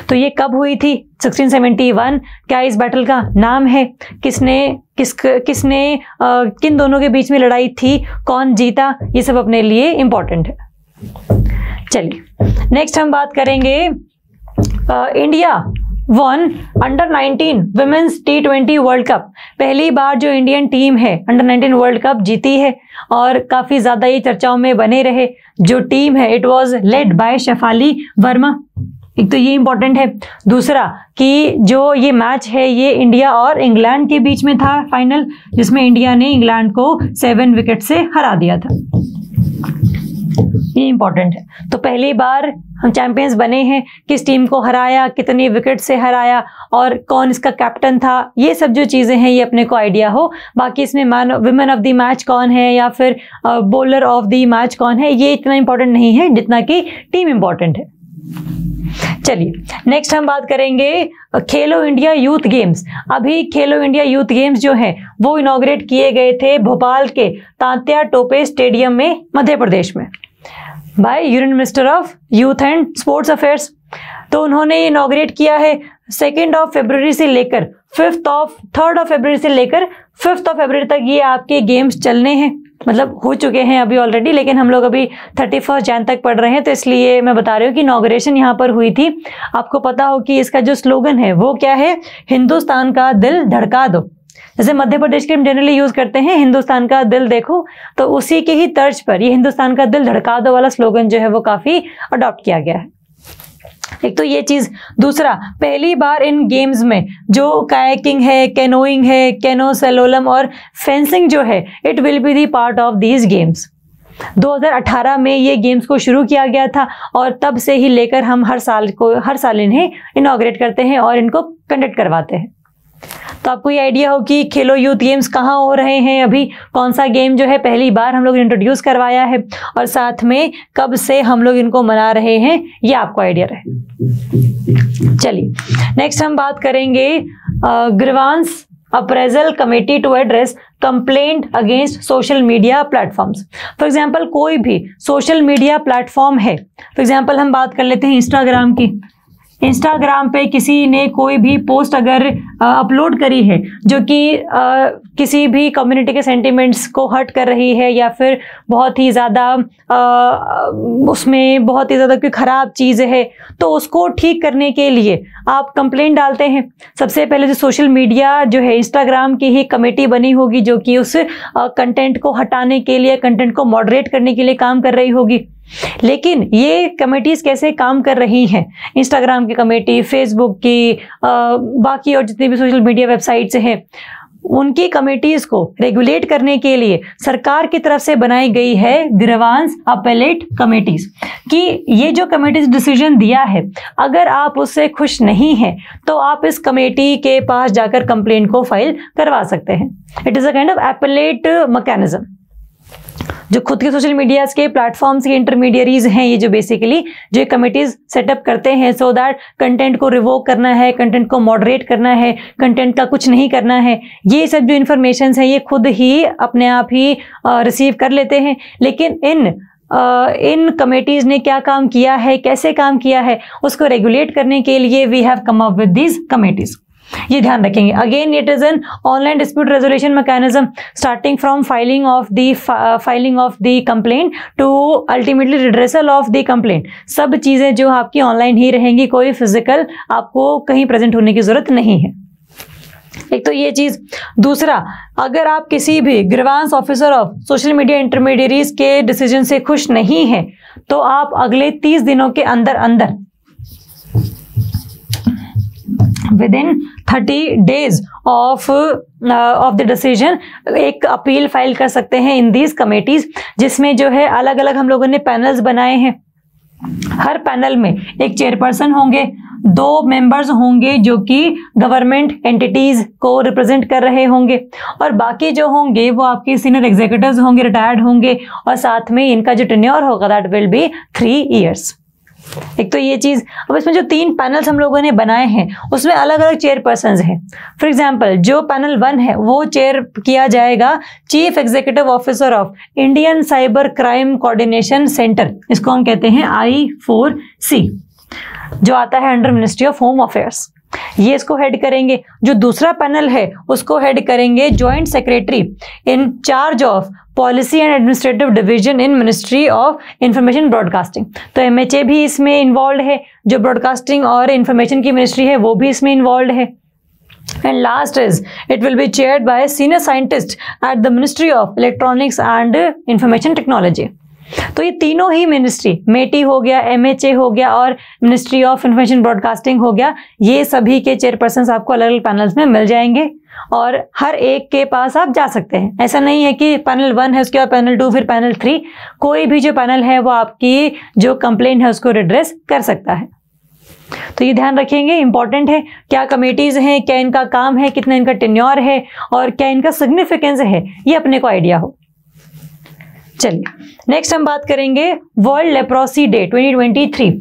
तो ये कब हुई थी? 1671। क्या इस बैटल का नाम है? किसने किन दोनों के बीच में लड़ाई थी? कौन जीता? ये सब अपने लिए इंपॉर्टेंट है। चलिए नेक्स्ट हम बात करेंगे India one under 19 women's T20 world cup. पहली बार जो इंडियन टीम है अंडर 19 वर्ल्ड कप जीती है और काफी ज्यादा ये चर्चाओं में बने रहे। जो टीम है it was led by Shefali Verma. एक तो ये इंपॉर्टेंट है। दूसरा कि जो ये मैच है ये इंडिया और इंग्लैंड के बीच में था फाइनल, जिसमें इंडिया ने इंग्लैंड को 7 विकेट से हरा दिया था। ये इंपॉर्टेंट है। तो पहली बार हम चैंपियंस बने हैं, किस टीम को हराया, कितनी विकेट से हराया और कौन इसका कैप्टन था, ये सब जो चीज़ें हैं ये अपने को आइडिया हो। बाकी इसमें विमेन ऑफ द मैच कौन है या फिर बॉलर ऑफ द मैच कौन है, ये इतना इंपॉर्टेंट नहीं है जितना कि टीम इंपॉर्टेंट है। चलिए नेक्स्ट हम बात करेंगे खेलो इंडिया यूथ गेम्स। अभी खेलो इंडिया यूथ गेम्स जो है वो इनॉग्रेट किए गए थे भोपाल के तात्या टोपे स्टेडियम में मध्य प्रदेश में by union minister of youth and sports affairs. तो उन्होंने इनॉग्रेट किया है 2 फरवरी से लेकर 3 फरवरी से लेकर 5 फरवरी तक ये आपके गेम्स चलने हैं। मतलब हो चुके हैं अभी ऑलरेडी, लेकिन हम लोग अभी 31 जैन तक पढ़ रहे हैं, तो इसलिए मैं बता रही हूँ कि इनॉग्रेशन यहाँ पर हुई थी। आपको पता हो कि इसका जो स्लोगन है वो क्या है? हिंदुस्तान का दिल धड़का दो। जैसे मध्य प्रदेश के हम जनरली यूज करते हैं हिंदुस्तान का दिल देखो, तो उसी के ही तर्ज पर ये हिंदुस्तान का दिल धड़का दो वाला स्लोगन जो है वो काफी अडॉप्ट किया गया है। एक तो ये चीज। दूसरा, पहली बार इन गेम्स में जो कायाकिंग है, कैनोइंग है, कैनो सैलोलम और फेंसिंग जो है it will be the part of these games. 2018 में ये गेम्स को शुरू किया गया था और तब से ही लेकर हम हर साल इन्हें इनॉग्रेट करते हैं और इनको कंडक्ट करवाते हैं। तो आपको ये आइडिया हो कि खेलो यूथ गेम्स कहाँ हो रहे हैं, अभी कौन सा गेम जो है पहली बार हम लोग इंट्रोड्यूस करवाया है और साथ में कब से हम लोग इनको मना रहे हैं, ये आपको आइडिया रहे। चलिए नेक्स्ट हम बात करेंगे grievance appraisal committee to address complaint against social media platforms. For example कोई भी सोशल मीडिया प्लेटफॉर्म है, फॉर एग्जाम्पल हम बात कर लेते हैं इंस्टाग्राम की। इंस्टाग्राम पे किसी ने कोई भी पोस्ट अगर अपलोड करी है जो कि किसी भी कम्युनिटी के सेंटिमेंट्स को हर्ट कर रही है या फिर बहुत ही ज़्यादा उसमें बहुत ही ज़्यादा कोई ख़राब चीज़ है, तो उसको ठीक करने के लिए आप कंप्लेंट डालते हैं। सबसे पहले जो सोशल मीडिया जो है इंस्टाग्राम की ही कमेटी बनी होगी जो कि उस कंटेंट को हटाने के लिए, कंटेंट को मॉडरेट करने के लिए काम कर रही होगी। लेकिन ये कमेटीज कैसे काम कर रही हैं? इंस्टाग्राम की कमेटी, फेसबुक की, बाकी और जितनी भी सोशल मीडिया वेबसाइट्स हैं, उनकी कमेटीज को रेगुलेट करने के लिए सरकार की तरफ से बनाई गई है ग्रीवांस अपेलेट कमेटीज, कि ये जो कमेटीज डिसीजन दिया है अगर आप उससे खुश नहीं हैं तो आप इस कमेटी के पास जाकर कंप्लेंट को फाइल करवा सकते हैं। It is a kind of appellate mechanism. जो खुद के सोशल मीडिया के प्लेटफॉर्म्स के इंटरमीडियरीज हैं, ये जो बेसिकली जो कमिटीज सेटअप करते हैं सो दैट कंटेंट को रिवोक करना है, कंटेंट को मॉडरेट करना है, कंटेंट का कुछ नहीं करना है, ये सब जो इन्फॉर्मेशन है ये खुद ही अपने आप ही रिसीव कर लेते हैं। लेकिन इन कमेटीज ने क्या काम किया है, कैसे काम किया है, उसको रेगुलेट करने के लिए we have come up with these committees. ये ध्यान रखेंगे। Again it is an online dispute resolution mechanism starting from filing of the complaint to ultimately redressal of the complaint. सब चीजें जो आपकी ऑनलाइन ही रहेंगी, कोई फिजिकल आपको कहीं प्रेजेंट होने की जरूरत नहीं है। एक तो ये चीज। दूसरा, अगर आप किसी भी grievance officer of social media intermediaries के डिसीजन से खुश नहीं है तो आप अगले 30 दिनों के अंदर within 30 days of the decision एक अपील फाइल कर सकते हैं इन दीज कमेटीज, जिसमें जो है अलग अलग हम लोगों ने पैनल्स बनाए हैं। हर पैनल में एक चेयरपर्सन होंगे, 2 मेंबर्स होंगे जो कि गवर्नमेंट एंटिटीज को रिप्रेजेंट कर रहे होंगे और बाकी जो होंगे वो आपके सीनियर एग्जीक्यूटिव्स होंगे, रिटायर्ड होंगे और साथ में इनका जो टेन्योर होगा दैट विल बी 3 years। एक तो ये चीज। अब इसमें जो 3 पैनल्स हम लोगों ने बनाए हैं उसमें अलग अलग चेयरपर्सन्स हैं। फॉर एग्जांपल जो पैनल 1 है वो चेयर किया जाएगा chief executive officer of Indian cyber crime coordination centre, इसको हम कहते हैं I4C, जो आता है under ministry of home affairs. ये इसको हेड करेंगे। जो दूसरा पैनल है उसको हेड करेंगे joint secretary in charge of policy and administrative division in ministry of information broadcasting. तो MHA भी इसमें इन्वॉल्व है, जो ब्रॉडकास्टिंग और इंफॉर्मेशन की मिनिस्ट्री है वो भी इसमें इन्वॉल्व है। And last is it will B chaired by senior scientist at the ministry of electronics and information technology. तो ये तीनों ही मिनिस्ट्री, मेटी हो गया, MHA हो गया और मिनिस्ट्री ऑफ इंफॉर्मेशन ब्रॉडकास्टिंग हो गया, ये सभी के चेयरपर्सन आपको अलग अलग पैनल्स में मिल जाएंगे और हर एक के पास आप जा सकते हैं। ऐसा नहीं है कि पैनल 1 है उसके बाद पैनल 2 फिर पैनल 3, कोई भी जो पैनल है वो आपकी जो कंप्लेंट है उसको रिड्रेस कर सकता है। तो ये ध्यान रखेंगे, इंपॉर्टेंट है क्या कमेटीज हैं, क्या इनका काम है, कितना इनका टेन्योर है और क्या इनका सिग्निफिकेंस है, ये अपने को आइडिया हो। चलिए नेक्स्ट हम बात करेंगे वर्ल्ड लेप्रोसी डे 2023।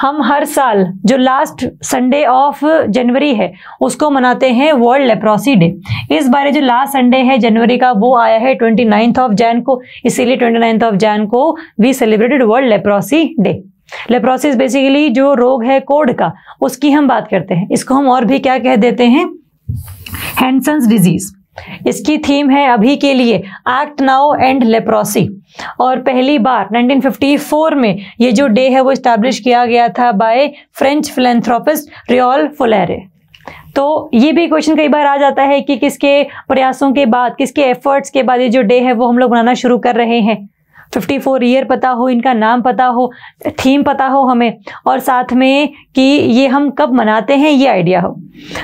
हम हर साल जो लास्ट संडे ऑफ जनवरी है उसको मनाते हैं वर्ल्ड लेप्रोसी डे। इस बार जो लास्ट संडे है जनवरी का वो आया है 29th of Jan को, इसीलिए 29th of Jan को we celebrated world leprosy day. Leprosy basically जो रोग है कोढ़ का, उसकी हम बात करते हैं। इसको हम और भी क्या कह देते हैं, हैंडसन्स डिजीज। इसकी थीम है अभी के लिए एक्ट नाउ एंड लेप्रोसी और पहली बार 1954 में ये जो डे है वो इस्टेब्लिश किया गया था बाय फ्रेंच फिलैंथ्रोपिस्ट रियोल फुलेरे। तो ये भी क्वेश्चन कई बार आ जाता है कि किसके प्रयासों के बाद, किसके एफर्ट्स के बाद ये जो डे है वो हम लोग मनाना शुरू कर रहे हैं। 54 ईयर पता हो, इनका नाम पता हो, थीम पता हो हमें, और साथ में कि ये हम कब मनाते हैं ये आइडिया हो।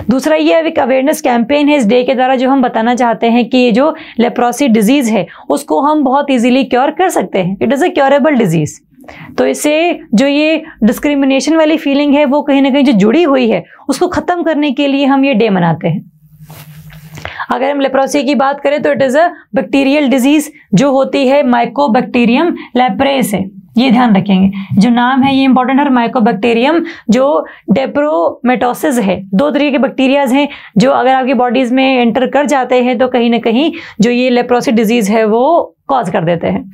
दूसरा ये एक अवेयरनेस कैंपेन है इस डे के द्वारा, जो हम बताना चाहते हैं कि ये जो लेप्रोसी डिजीज़ है उसको हम बहुत ईजिली क्योर कर सकते हैं। It is a curable disease. तो इससे जो ये डिस्क्रिमिनेशन वाली फीलिंग है वो कहीं ना कहीं जो जुड़ी हुई है उसको ख़त्म करने के लिए हम ये डे मनाते हैं। अगर हम लेप्रोसी की बात करें तो it is a bacterial disease जो होती है माइकोबैक्टीरियम लेप्रेस है, ये ध्यान रखेंगे। जो नाम है ये इंपॉर्टेंट है, माइकोबैक्टीरियम जो डेप्रोमेटोसिस है। 2 तरीके के बैक्टीरियाज हैं जो अगर आपकी बॉडीज़ में एंटर कर जाते हैं तो कहीं ना कहीं जो ये लेप्रोसी डिजीज़ है वो कॉज कर देते हैं।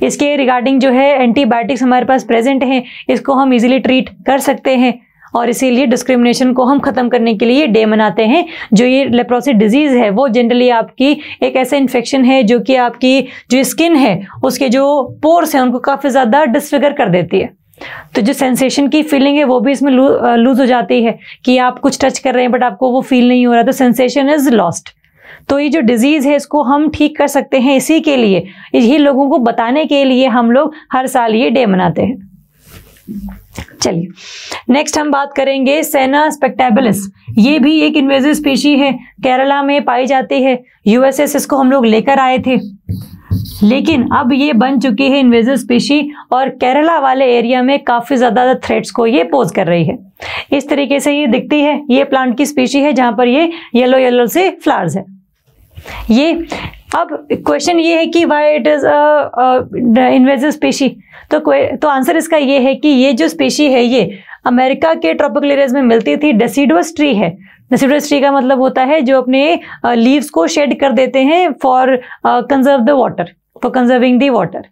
इसके रिगार्डिंग जो है एंटीबायोटिक्स हमारे पास प्रेजेंट हैं, इसको हम इजीली ट्रीट कर सकते हैं और इसीलिए डिस्क्रिमिनेशन को हम ख़त्म करने के लिए डे मनाते हैं। जो ये लेप्रोसी डिजीज़ है वो जनरली आपकी एक ऐसा इन्फेक्शन है जो कि आपकी जो स्किन है उसके जो पोर्स हैं उनको काफ़ी ज़्यादा डिसफिगर कर देती है। तो जो सेंसेशन की फीलिंग है वो भी इसमें लूज हो जाती है कि आप कुछ टच कर रहे हैं बट आपको वो फील नहीं हो रहा, तो सेंसेशन इज़ लॉस्ट। तो ये जो डिजीज़ है इसको हम ठीक कर सकते हैं, इसी के लिए, यही लोगों को बताने के लिए हम लोग हर साल ये डे मनाते हैं। चलिए नेक्स्ट हम बात करेंगे सेना स्पेक्टेबुलस। ये भी एक इन्वेजिव स्पीशी है, केरला में पाई जाती है। यूएसए से इसको हम लोग लेकर आए थे, लेकिन अब ये बन चुकी है इन्वेजिव स्पीशी और केरला वाले एरिया में काफ़ी ज़्यादा थ्रेट्स को ये पोज कर रही है। इस तरीके से ये दिखती है। ये प्लांट की स्पीशी है जहाँ पर ये येलो येलो से फ्लावर्स है। ये अब क्वेश्चन ये है कि why it is invasive species. तो आंसर इसका ये है कि ये जो स्पीशी है ये अमेरिका के ट्रॉपिकल एरियाज में मिलती थी। डेसिडुअस ट्री है। डेसिडुअस ट्री का मतलब होता है जो अपने लीव्स को शेड कर देते हैं for conserve the water, for conserving the water.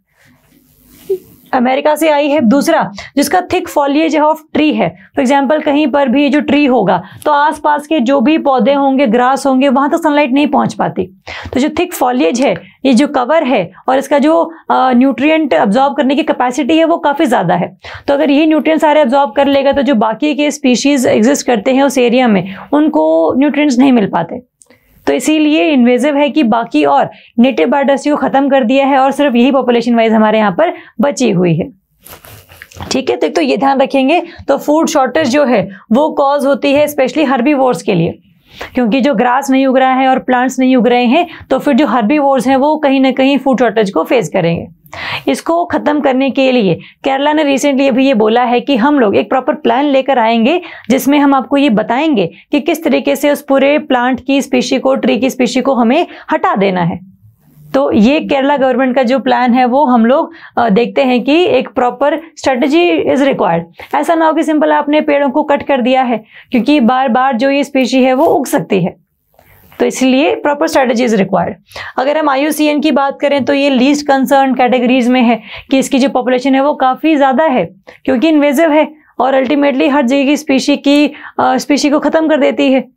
America से आई है। दूसरा जिसका थिक फॉलिएज ऑफ ट्री है, फॉर एग्जांपल कहीं पर भी जो ट्री होगा तो आसपास के जो भी पौधे होंगे, ग्रास होंगे, वहां तक सनलाइट नहीं पहुंच पाती। तो जो थिक फॉलिएज है, ये जो कवर है और इसका जो न्यूट्रिएंट अब्जॉर्ब करने की कैपेसिटी है वो काफ़ी ज़्यादा है। तो अगर ये न्यूट्रिएंट सारे अब्जॉर्ब कर लेगा तो जो बाकी के स्पीशीज़ एग्जिस्ट करते हैं उस एरिया में उनको न्यूट्रिएंट्स नहीं मिल पाते। तो इसीलिए इन्वेजिव है कि बाकी और नेटिव बायोडायवर्सिटी को ख़त्म कर दिया है और सिर्फ यही पॉपुलेशन वाइज हमारे यहाँ पर बची हुई है। ठीक है, तो ये ध्यान रखेंगे। तो फूड शॉर्टेज जो है वो कॉज होती है स्पेशली हर्बीवोर्स के लिए, क्योंकि जो ग्रास नहीं उग रहा है और प्लांट्स नहीं उग रहे हैं तो फिर जो हर्बीवोर्स हैं वो कहीं ना कहीं फूड शॉर्टेज को फेस करेंगे। इसको ख़त्म करने के लिए केरला ने रिसेंटली अभी ये बोला है कि हम लोग एक प्रॉपर प्लान लेकर आएंगे जिसमें हम आपको ये बताएंगे कि किस तरीके से उस पूरे प्लांट की स्पीशी को, ट्री की स्पीशी को हमें हटा देना है। तो ये केरला गवर्नमेंट का जो प्लान है वो हम लोग देखते हैं कि एक प्रॉपर स्ट्रेटजी इज़ रिक्वायर्ड। ऐसा ना हो कि सिंपल आपने पेड़ों को कट कर दिया है, क्योंकि बार बार जो ये स्पीशी है वो उग सकती है। तो इसलिए प्रॉपर स्ट्रेटजी इज रिक्वायर्ड। अगर हम IUCN की बात करें तो ये लीस्ट कंसर्न कैटेगरीज में है कि इसकी जो पॉपुलेशन है वो काफ़ी ज़्यादा है, क्योंकि इन्वेजिव है और अल्टीमेटली हर जगह की स्पीशी को ख़त्म कर देती है।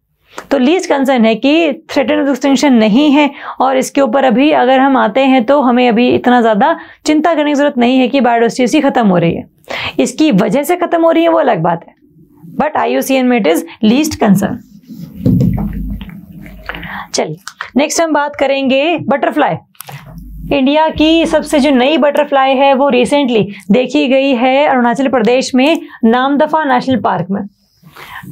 तो लीस्ट कंसर्न है कि थ्रेटेंड एक्सटिंक्शन नहीं है और इसके ऊपर अभी अगर हम आते हैं तो हमें अभी इतना ज़्यादा चिंता करने की ज़रूरत नहीं है कि बायोडायवर्सिटी ख़त्म हो रही है। इसकी वजह से ख़त्म हो रही है वो अलग बात है, बट IUCN में इट इज़ लीस्ट कंसर्न। चलिए नेक्स्ट हम बात करेंगे बटरफ्लाई। इंडिया की सबसे जो नई बटरफ्लाई है वो रिसेंटली देखी गई है अरुणाचल प्रदेश में नामदफा नेशनल पार्क में।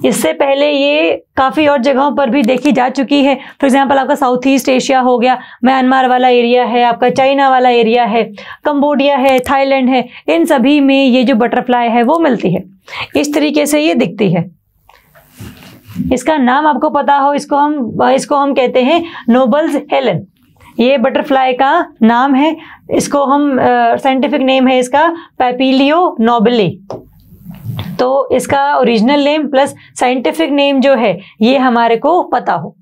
इससे पहले ये काफ़ी और जगहों पर भी देखी जा चुकी है। फॉर एग्जांपल आपका साउथ ईस्ट एशिया हो गया, म्यांमार वाला एरिया है, आपका चाइना वाला एरिया है, कंबोडिया है, थाईलैंड है, इन सभी में ये जो बटरफ्लाई है वो मिलती है। इस तरीके से ये दिखती है। इसका नाम आपको पता हो, इसको हम कहते हैं नोबल्स हेलन। ये बटरफ्लाई का नाम है। इसको हम साइंटिफिक नेम है इसका पैपिलियो नोबिली। तो इसका original name plus scientific name जो है ये हमारे को पता हो।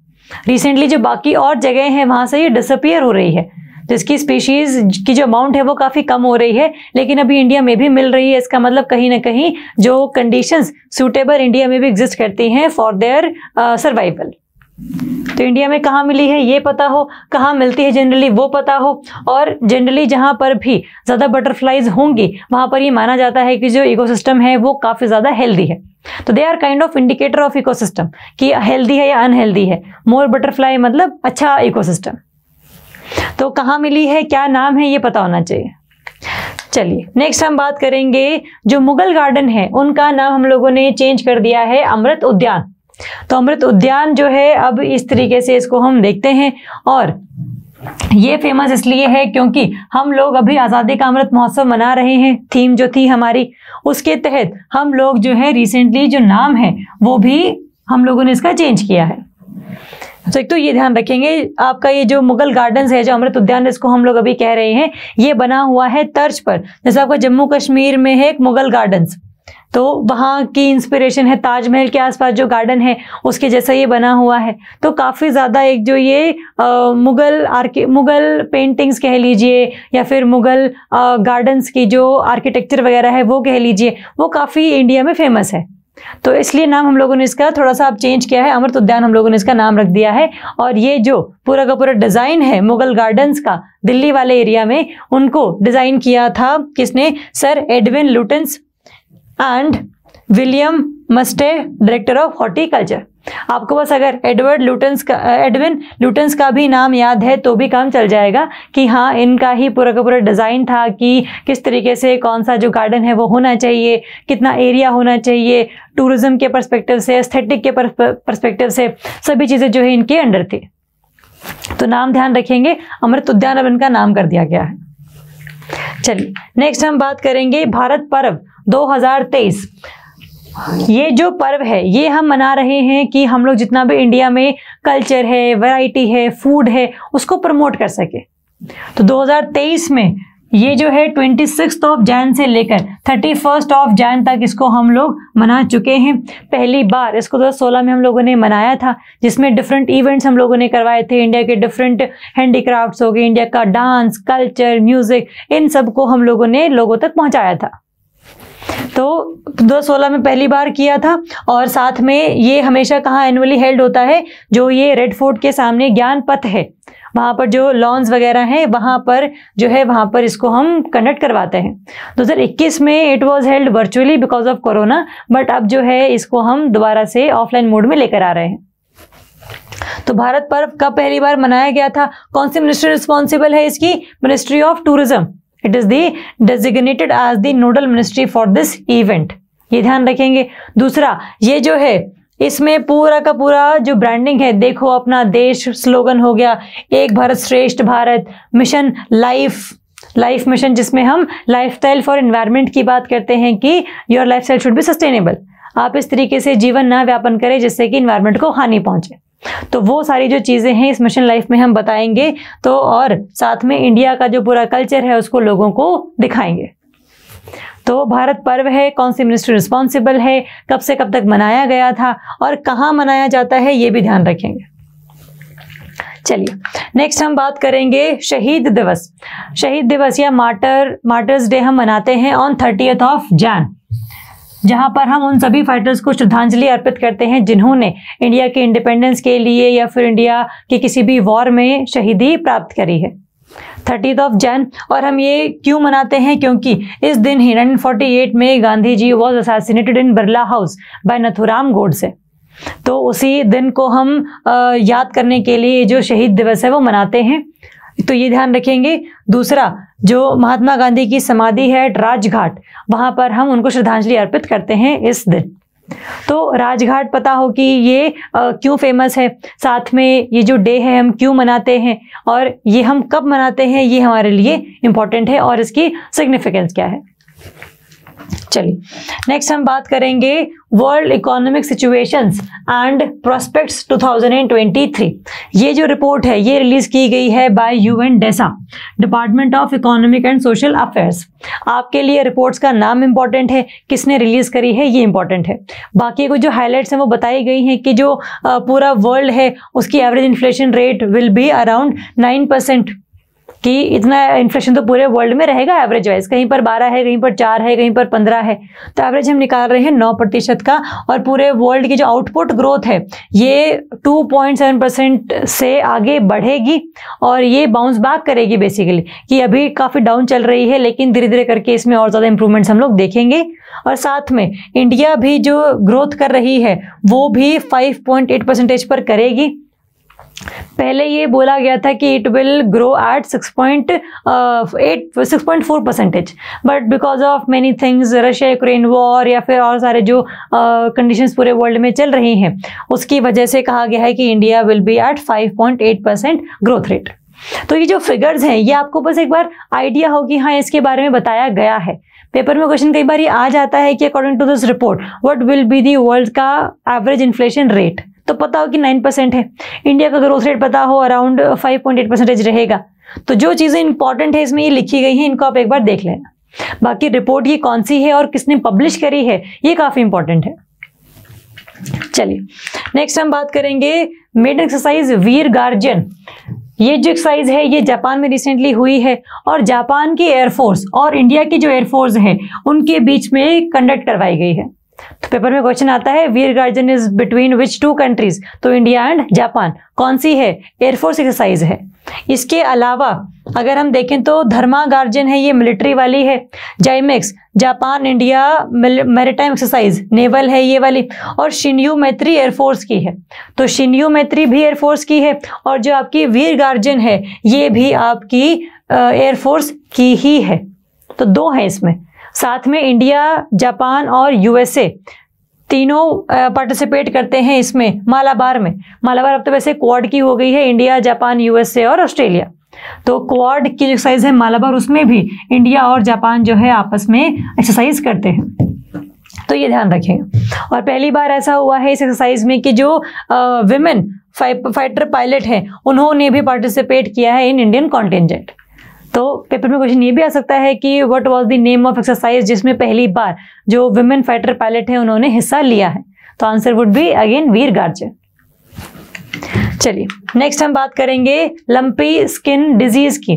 रिसेंटली जो बाकी और जगह हैं वहाँ से ये डिसअपियर हो रही है, तो इसकी स्पीशीज़ की जो अमाउंट है वो काफ़ी कम हो रही है, लेकिन अभी इंडिया में भी मिल रही है। इसका मतलब कहीं ना कहीं जो कंडीशंस सूटेबल इंडिया में भी एग्जिस्ट करती हैं फॉर देयर सर्वाइवल। तो इंडिया में कहाँ मिली है ये पता हो, कहाँ मिलती है जनरली वो पता हो, और जनरली जहाँ पर भी ज़्यादा बटरफ्लाइज होंगी वहाँ पर ये माना जाता है कि जो इकोसिस्टम है वो काफ़ी ज़्यादा हेल्दी है। तो they are kind of indicator of ecosystem कि हेल्दी है या अनहेल्दी है। मोर बटरफ्लाई मतलब अच्छा इकोसिस्टम। तो कहाँ मिली है, क्या नाम है, ये पता होना चाहिए। चलिए नेक्स्ट हम बात करेंगे जो मुगल गार्डन है उनका नाम हम लोगों ने चेंज कर दिया है अमृत उद्यान। तो अमृत उद्यान जो है अब इस तरीके से इसको हम देखते हैं, और ये फेमस इसलिए है क्योंकि हम लोग अभी आज़ादी का अमृत महोत्सव मना रहे हैं। थीम जो थी हमारी उसके तहत हम लोग जो है रिसेंटली जो नाम है वो भी हम लोगों ने इसका चेंज किया है। तो एक तो ये ध्यान रखेंगे, आपका ये जो मुगल गार्डन्स है, जो अमृत उद्यान इसको हम लोग अभी कह रहे हैं, ये बना हुआ है तर्ज पर, जैसे आपका जम्मू कश्मीर में है एक मुगल गार्डन्स, तो वहाँ की इंस्पिरेशन है ताजमहल के आसपास जो गार्डन है उसके जैसा ये बना हुआ है। तो काफ़ी ज़्यादा एक जो ये मुगल पेंटिंग्स कह लीजिए या फिर मुगल गार्डन्स की जो आर्किटेक्चर वगैरह है वो कह लीजिए, वो काफ़ी इंडिया में फेमस है। तो इसलिए नाम हम लोगों ने इसका थोड़ा सा अब चेंज किया है, अमृत उद्यान हम लोगों ने इसका नाम रख दिया है। और ये जो पूरा का पूरा डिज़ाइन है मुगल गार्डन्स का दिल्ली वाले एरिया में, उनको डिज़ाइन किया था किसने? Sir Edwin Lutyens and William Mustoe, director of horticulture. आपको बस अगर एडविन लुटेंस का भी नाम याद है तो भी काम चल जाएगा कि हाँ इनका ही पूरा का पूरा डिज़ाइन था कि किस तरीके से कौन सा जो गार्डन है वो होना चाहिए, कितना एरिया होना चाहिए, टूरिज्म के पर्सपेक्टिव से, एस्थेटिक के पर्सपेक्टिव से, सभी चीज़ें जो है इनके अंडर थी। तो नाम ध्यान रखेंगे, अमृत उद्यान अब इनका नाम कर दिया गया है। चलिए नेक्स्ट हम बात करेंगे भारत पर्व 2023। ये जो पर्व है ये हम मना रहे हैं कि हम लोग जितना भी इंडिया में कल्चर है, वैरायटी है, फूड है, उसको प्रमोट कर सके। तो 2023 में ये जो है 26 जैन से लेकर 31 जैन तक इसको हम लोग मना चुके हैं। पहली बार इसको 2016 में हम लोगों ने मनाया था, जिसमें डिफरेंट इवेंट्स हम लोगों ने करवाए थे। इंडिया के डिफरेंट हैंडीक्राफ्ट्स हो गए, इंडिया का डांस, कल्चर, म्यूजिक, इन सब को हम लोगों ने लोगों तक पहुंचाया था। तो 2016 में पहली बार किया था। और साथ में ये हमेशा कहाँ एनुअली हेल्ड होता है? जो ये रेड फोर्ट के सामने ज्ञान पथ है, वहाँ पर जो लॉन्स वगैरह हैं वहाँ पर जो है वहाँ पर इसको हम कंडक्ट करवाते हैं। 2021 में it was held virtually because of corona, but अब जो है इसको हम दोबारा से ऑफलाइन मोड में लेकर आ रहे हैं। तो भारत पर्व कब पहली बार मनाया गया था? कौन सी मिनिस्ट्री रिस्पॉन्सिबल है इसकी? Ministry of tourism. It is the designated as the nodal ministry for this event, ये ध्यान रखेंगे। दूसरा, ये जो है इसमें पूरा का पूरा जो ब्रांडिंग है, देखो अपना देश स्लोगन हो गया, एक भारत श्रेष्ठ भारत, मिशन लाइफ मिशन, जिसमें हम लाइफस्टाइल फॉर एनवायरनमेंट की बात करते हैं कि your lifestyle should be sustainable. आप इस तरीके से जीवन ना व्यापन करें जिससे कि एनवायरनमेंट को हानि पहुंचे। तो वो सारी जो चीज़ें हैं इस मिशन लाइफ में हम बताएंगे। तो और साथ में इंडिया का जो पूरा कल्चर है उसको लोगों को दिखाएंगे। तो भारत पर्व है, कौन सी मिनिस्ट्री रिस्पॉन्सिबल है, कब से कब तक मनाया गया था और कहाँ मनाया जाता है, ये भी ध्यान रखेंगे। चलिए नेक्स्ट हम बात करेंगे शहीद दिवस। शहीद दिवस या मार्टर्स डे हम मनाते हैं ऑन 30 जैन, जहां पर हम उन सभी फाइटर्स को श्रद्धांजलि अर्पित करते हैं जिन्होंने इंडिया के इंडिपेंडेंस के लिए या फिर इंडिया के किसी भी वॉर में शहीदी प्राप्त करी है। 30 जैन। और हम ये क्यों मनाते हैं? क्योंकि इस दिन ही 1948 में Gandhi ji was assassinated in Birla house by Nathuram Godse. तो उसी दिन को हम याद करने के लिए जो शहीद दिवस है वो मनाते हैं। तो ये ध्यान रखेंगे। दूसरा, जो महात्मा गांधी की समाधि है राजघाट, वहाँ पर हम उनको श्रद्धांजलि अर्पित करते हैं इस दिन। तो राजघाट पता हो कि ये क्यों फेमस है, साथ में ये जो डे है हम क्यों मनाते हैं और ये हम कब मनाते हैं, ये हमारे लिए इम्पोर्टेंट है और इसकी सिग्निफिकेंस क्या है। चलिए नेक्स्ट हम बात करेंगे world economic situations and prospects 2023। ये जो रिपोर्ट है ये रिलीज की गई है by UNDESA, department of economic and social affairs. आपके लिए रिपोर्ट्स का नाम इंपॉर्टेंट है, किसने रिलीज करी है ये इंपॉर्टेंट है। बाकी कुछ जो हाईलाइट्स हैं वो बताई गई हैं कि जो पूरा वर्ल्ड है उसकी average inflation rate will be around 9%, कि इतना इन्फ्लेशन तो पूरे वर्ल्ड में रहेगा एवरेज वाइज, कहीं पर 12 है, कहीं पर 4 है, कहीं पर 15 है। तो एवरेज हम निकाल रहे हैं 9% का। और पूरे वर्ल्ड की जो आउटपुट ग्रोथ है ये 2.7% से आगे बढ़ेगी और ये बाउंस बैक करेगी बेसिकली, कि अभी काफ़ी डाउन चल रही है लेकिन धीरे धीरे करके इसमें और ज़्यादा इंप्रूवमेंट्स हम लोग देखेंगे। और साथ में इंडिया भी जो ग्रोथ कर रही है वो भी 5.8% पर करेगी। पहले ये बोला गया था कि it will grow at 6.4%, but because of many things, Russia Ukraine war या फिर और सारे जो कंडीशंस पूरे वर्ल्ड में चल रही हैं, उसकी वजह से कहा गया है कि India will be at 5.8% growth rate. तो ये जो फिगर्स हैं ये आपको बस एक बार आइडिया हो कि हाँ इसके बारे में बताया गया है। पेपर में क्वेश्चन कई बार ये आ जाता है कि according to this report what will be the world का एवरेज इन्फ्लेशन रेट, तो पता हो कि 9% है, इंडिया का ग्रोथ रेट पता हो अराउंड 5.8% रहेगा। तो जो चीज़ें इंपॉर्टेंट है इसमें ये लिखी गई हैं, इनको आप एक बार देख लेना। बाकी रिपोर्ट ये कौन सी है और किसने पब्लिश करी है ये काफ़ी इंपॉर्टेंट है। चलिए नेक्स्ट हम बात करेंगे मेडन एक्सरसाइज वीर गार्जियन। ये जो एक्सरसाइज है ये जापान में रिसेंटली हुई है और जापान की एयरफोर्स और इंडिया की जो एयरफोर्स है उनके बीच में कंडक्ट करवाई गई है। तो पेपर में क्वेश्चन आता है Veer guardian is between which two countries, तो इंडिया एंड जापान। कौन सी है? एयरफोर्स एक्सरसाइज है। इसके अलावा अगर हम देखें तो धर्मा गार्जियन है, ये मिलिट्री वाली है। JIMEX Japan India maritime exercise naval है ये वाली, और शिन्यू मैत्री एयरफोर्स की है। तो शिन्यू मैत्री भी एयरफोर्स की है और जो आपकी वीर गार्जियन है ये भी आपकी एयरफोर्स की ही है। तो दो हैं इसमें। साथ में इंडिया, जापान और यूएसए तीनों पार्टिसिपेट करते हैं इसमें मालाबार में। मालाबार अब तो वैसे क्वाड की हो गई है, इंडिया, जापान, यूएसए और ऑस्ट्रेलिया। तो क्वाड की जो एक्सरसाइज है मालाबार, उसमें भी इंडिया और जापान जो है आपस में एक्सरसाइज करते हैं। तो ये ध्यान रखेंगे। और पहली बार ऐसा हुआ है इस एक्सरसाइज में कि जो विमेन फाइटर पायलट हैं उन्होंने भी पार्टिसिपेट किया है इन इंडियन कॉन्टिजेंट। तो पेपर में क्वेश्चन ये भी आ सकता है कि what was the name of exercise जिसमें पहली बार जो विमेन फाइटर पायलट है उन्होंने हिस्सा लिया है। तो answer would be again Veer guardian. चलिए नेक्स्ट हम बात करेंगे लंपी स्किन डिजीज की।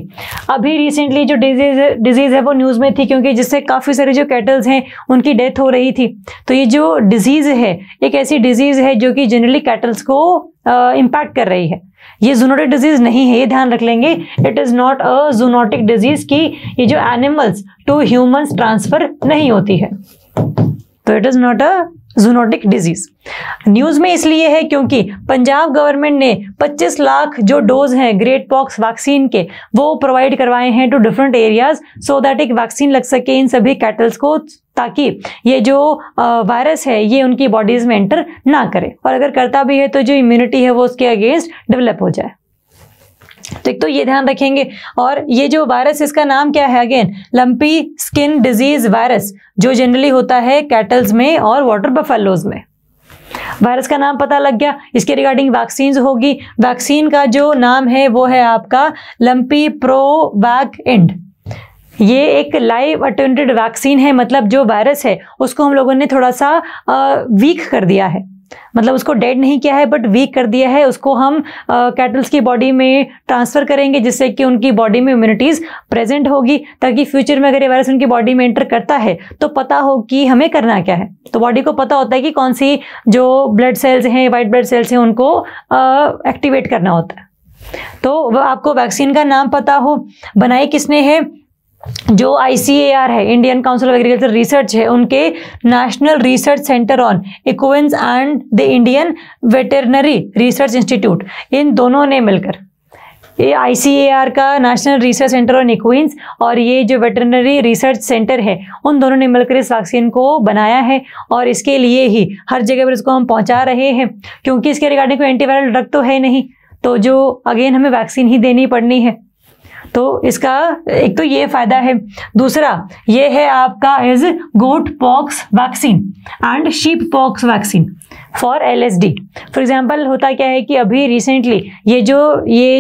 अभी रिसेंटली जो डिजीज है वो न्यूज में थी क्योंकि जिससे काफी सारे जो कैटल्स हैं उनकी डेथ हो रही थी। तो ये जो डिजीज है एक ऐसी डिजीज है जो कि जनरली कैटल्स को इम्पैक्ट कर रही है। ये जूनोटिक डिजीज नहीं है, ये ध्यान रख लेंगे। It is not a zoonotic disease की ये जो एनिमल्स टू ह्यूमंस ट्रांसफर नहीं होती है। तो it is not a zoonotic disease. News में इसलिए है क्योंकि पंजाब गवर्नमेंट ने 25 लाख जो डोज हैं ग्रेट पॉक्स वैक्सीन के वो प्रोवाइड करवाए हैं to different areas so that एक वैक्सीन लग सके इन सभी कैटल्स को, ताकि ये जो वायरस है ये उनकी बॉडीज में एंटर ना करे, और अगर करता भी है तो जो इम्यूनिटी है वो उसके अगेंस्ट डेवलप हो जाए। तो एक तो ये ध्यान रखेंगे। और ये जो वायरस इसका नाम क्या है? Again lumpy skin disease virus, जो जनरली होता है कैटल्स में और वाटर बफेलोज में। वायरस का नाम पता लग गया। इसके रिगार्डिंग वैक्सीन होगी। वैक्सीन का जो नाम है वो है आपका लंपी प्रोवैक इंड। ये एक लाइव अटेन्यूएटेड वैक्सीन है, मतलब जो वायरस है उसको हम लोगों ने थोड़ा सा वीक कर दिया है, मतलब उसको डेड नहीं किया है बट वीक कर दिया है। उसको हम कैटल्स की बॉडी में ट्रांसफर करेंगे जिससे कि उनकी बॉडी में इम्यूनिटीज प्रेजेंट होगी, ताकि फ्यूचर में अगर ये वायरस उनकी बॉडी में एंटर करता है तो पता हो कि हमें करना क्या है। तो बॉडी को पता होता है कि कौन सी जो ब्लड सेल्स हैं, वाइट ब्लड सेल्स हैं, उनको एक्टिवेट करना होता है। तो आपको वैक्सीन का नाम पता हो। बनाई किसने है? जो ICAR है, Indian council of agriculture research है, उनके national research centre on equines and the Indian veterinary research institute, इन दोनों ने मिलकर, ये ICAR का national research centre on equines और ये जो वेटरनरी रिसर्च सेंटर है, उन दोनों ने मिलकर इस वैक्सीन को बनाया है। और इसके लिए ही हर जगह पर इसको हम पहुंचा रहे हैं, क्योंकि इसके रिगार्डिंग कोई एंटीवायरल ड्रग तो है नहीं, तो जो अगेन हमें वैक्सीन ही देनी पड़नी है। तो इसका एक तो ये फायदा है। दूसरा ये है आपका is goat pox vaccine and sheep pox vaccine for LSD। For example होता क्या है कि अभी रिसेंटली ये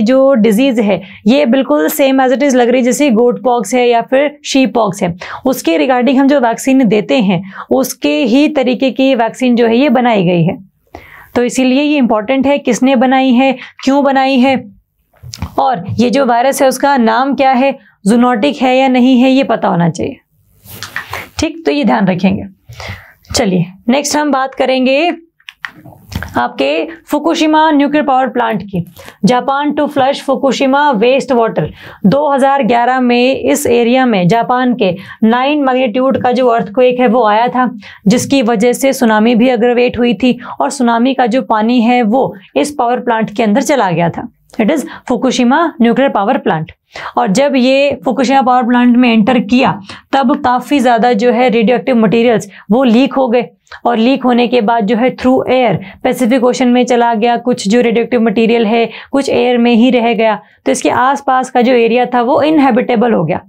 जो डिजीज है ये बिल्कुल सेम एज इट इज लग रही है जैसे गोट पॉक्स है या फिर शीप पॉक्स है। उसके रिगार्डिंग हम जो वैक्सीन देते हैं उसके ही तरीके की वैक्सीन जो है ये बनाई गई है। तो इसीलिए ये इंपॉर्टेंट है किसने बनाई है, क्यों बनाई है, और ये जो वायरस है उसका नाम क्या है, जूनोटिक है या नहीं है, ये पता होना चाहिए। ठीक, तो ये ध्यान रखेंगे। चलिए नेक्स्ट हम बात करेंगे आपके फुकुशिमा न्यूक्लियर पावर प्लांट की। Japan to flush Fukushima waste water. 2011 में इस एरिया में जापान के 9 मैग्नीट्यूड का जो अर्थक्वेक है वो आया था, जिसकी वजह से सुनामी भी अग्रवेट हुई थी और सुनामी का जो पानी है वो इस पावर प्लांट के अंदर चला गया था। It is Fukushima nuclear power plant. और जब ये फुकुशिमा पावर प्लांट में एंटर किया तब काफ़ी ज़्यादा जो है रेडियो एक्टिव मटीरियल्स वो लीक हो गए, और लीक होने के बाद जो है थ्रू एयर पैसिफिक ओशन में चला गया। कुछ जो रेडियो एक्टिव मटीरियल है कुछ एयर में ही रह गया, तो इसके आसपास का जो एरिया था वो इनहेबिटेबल हो गया,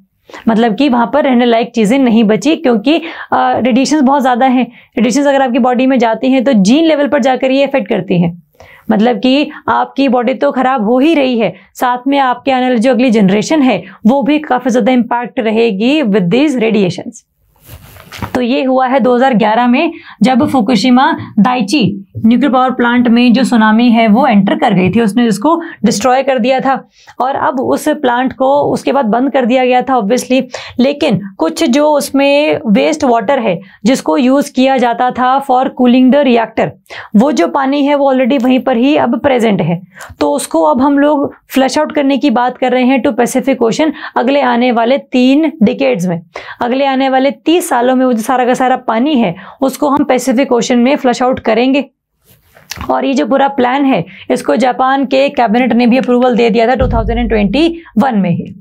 मतलब कि वहाँ पर रहने लायक चीज़ें नहीं बची, क्योंकि रेडिएशंस बहुत ज़्यादा हैं। रेडिएशंस अगर आपकी बॉडी में जाती हैं तो जीन लेवल पर जाकर ये इफेक्ट करती हैं, मतलब कि आपकी बॉडी तो खराब हो ही रही है, साथ में आपके आने वाली जो अगली जनरेशन है वो भी काफ़ी ज़्यादा इम्पैक्ट रहेगी विद दीज रेडिएशंस। तो ये हुआ है 2011 में, जब Fukushima Daiichi nuclear power plant में जो सुनामी है वो एंटर कर गई थी, उसने इसको डिस्ट्रॉय कर दिया था। और अब उस प्लांट को उसके बाद बंद कर दिया गया था ऑब्वियसली, लेकिन कुछ जो उसमें वेस्ट वाटर है जिसको यूज़ किया जाता था फॉर कूलिंग द रिएक्टर, वो जो पानी है वो ऑलरेडी वहीं पर ही अब प्रेजेंट है। तो उसको अब हम लोग फ्लश आउट करने की बात कर रहे हैं टू पैसिफिक ओशन अगले आने वाले 3 डिकेड्स में। अगले आने वाले 30 सालों में वो जो सारा का सारा पानी है उसको हम पैसिफिक ओशन में फ्लश आउट करेंगे। और ये जो पूरा प्लान है इसको जापान के कैबिनेट ने भी अप्रूवल दे दिया था 2021 में ही।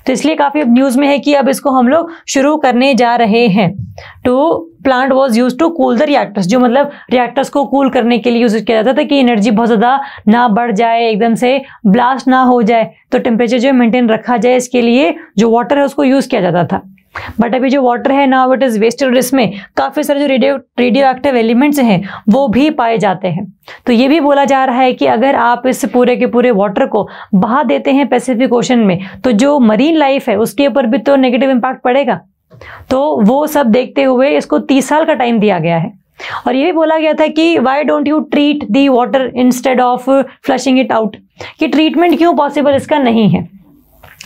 तो इसलिए काफ़ी अब न्यूज़ में है कि अब इसको हम लोग शुरू करने जा रहे हैं। To plant was used to cool the reactors, जो मतलब रिएक्टर्स को कूल करने के लिए यूज किया जाता था कि एनर्जी बहुत ज़्यादा ना बढ़ जाए, एकदम से ब्लास्ट ना हो जाए, तो टेम्परेचर जो मेंटेन रखा जाए, इसके लिए जो वाटर है उसको यूज़ किया जाता था। बट अभी जो वाटर है नाउ इट इज़ वेस्टेड और इसमें काफ़ी सारे जो रेडियो एक्टिव एलिमेंट्स हैं वो भी पाए जाते हैं। तो ये भी बोला जा रहा है कि अगर आप इस पूरे के पूरे वाटर को बहा देते हैं पैसिफिक ओशन में तो जो मरीन लाइफ है उसके ऊपर भी तो नेगेटिव इम्पैक्ट पड़ेगा। तो वो सब देखते हुए इसको 30 साल का टाइम दिया गया है। और ये भी बोला गया था कि why don't you treat the water instead of flushing it out, कि ट्रीटमेंट क्यों पॉसिबल इसका नहीं है।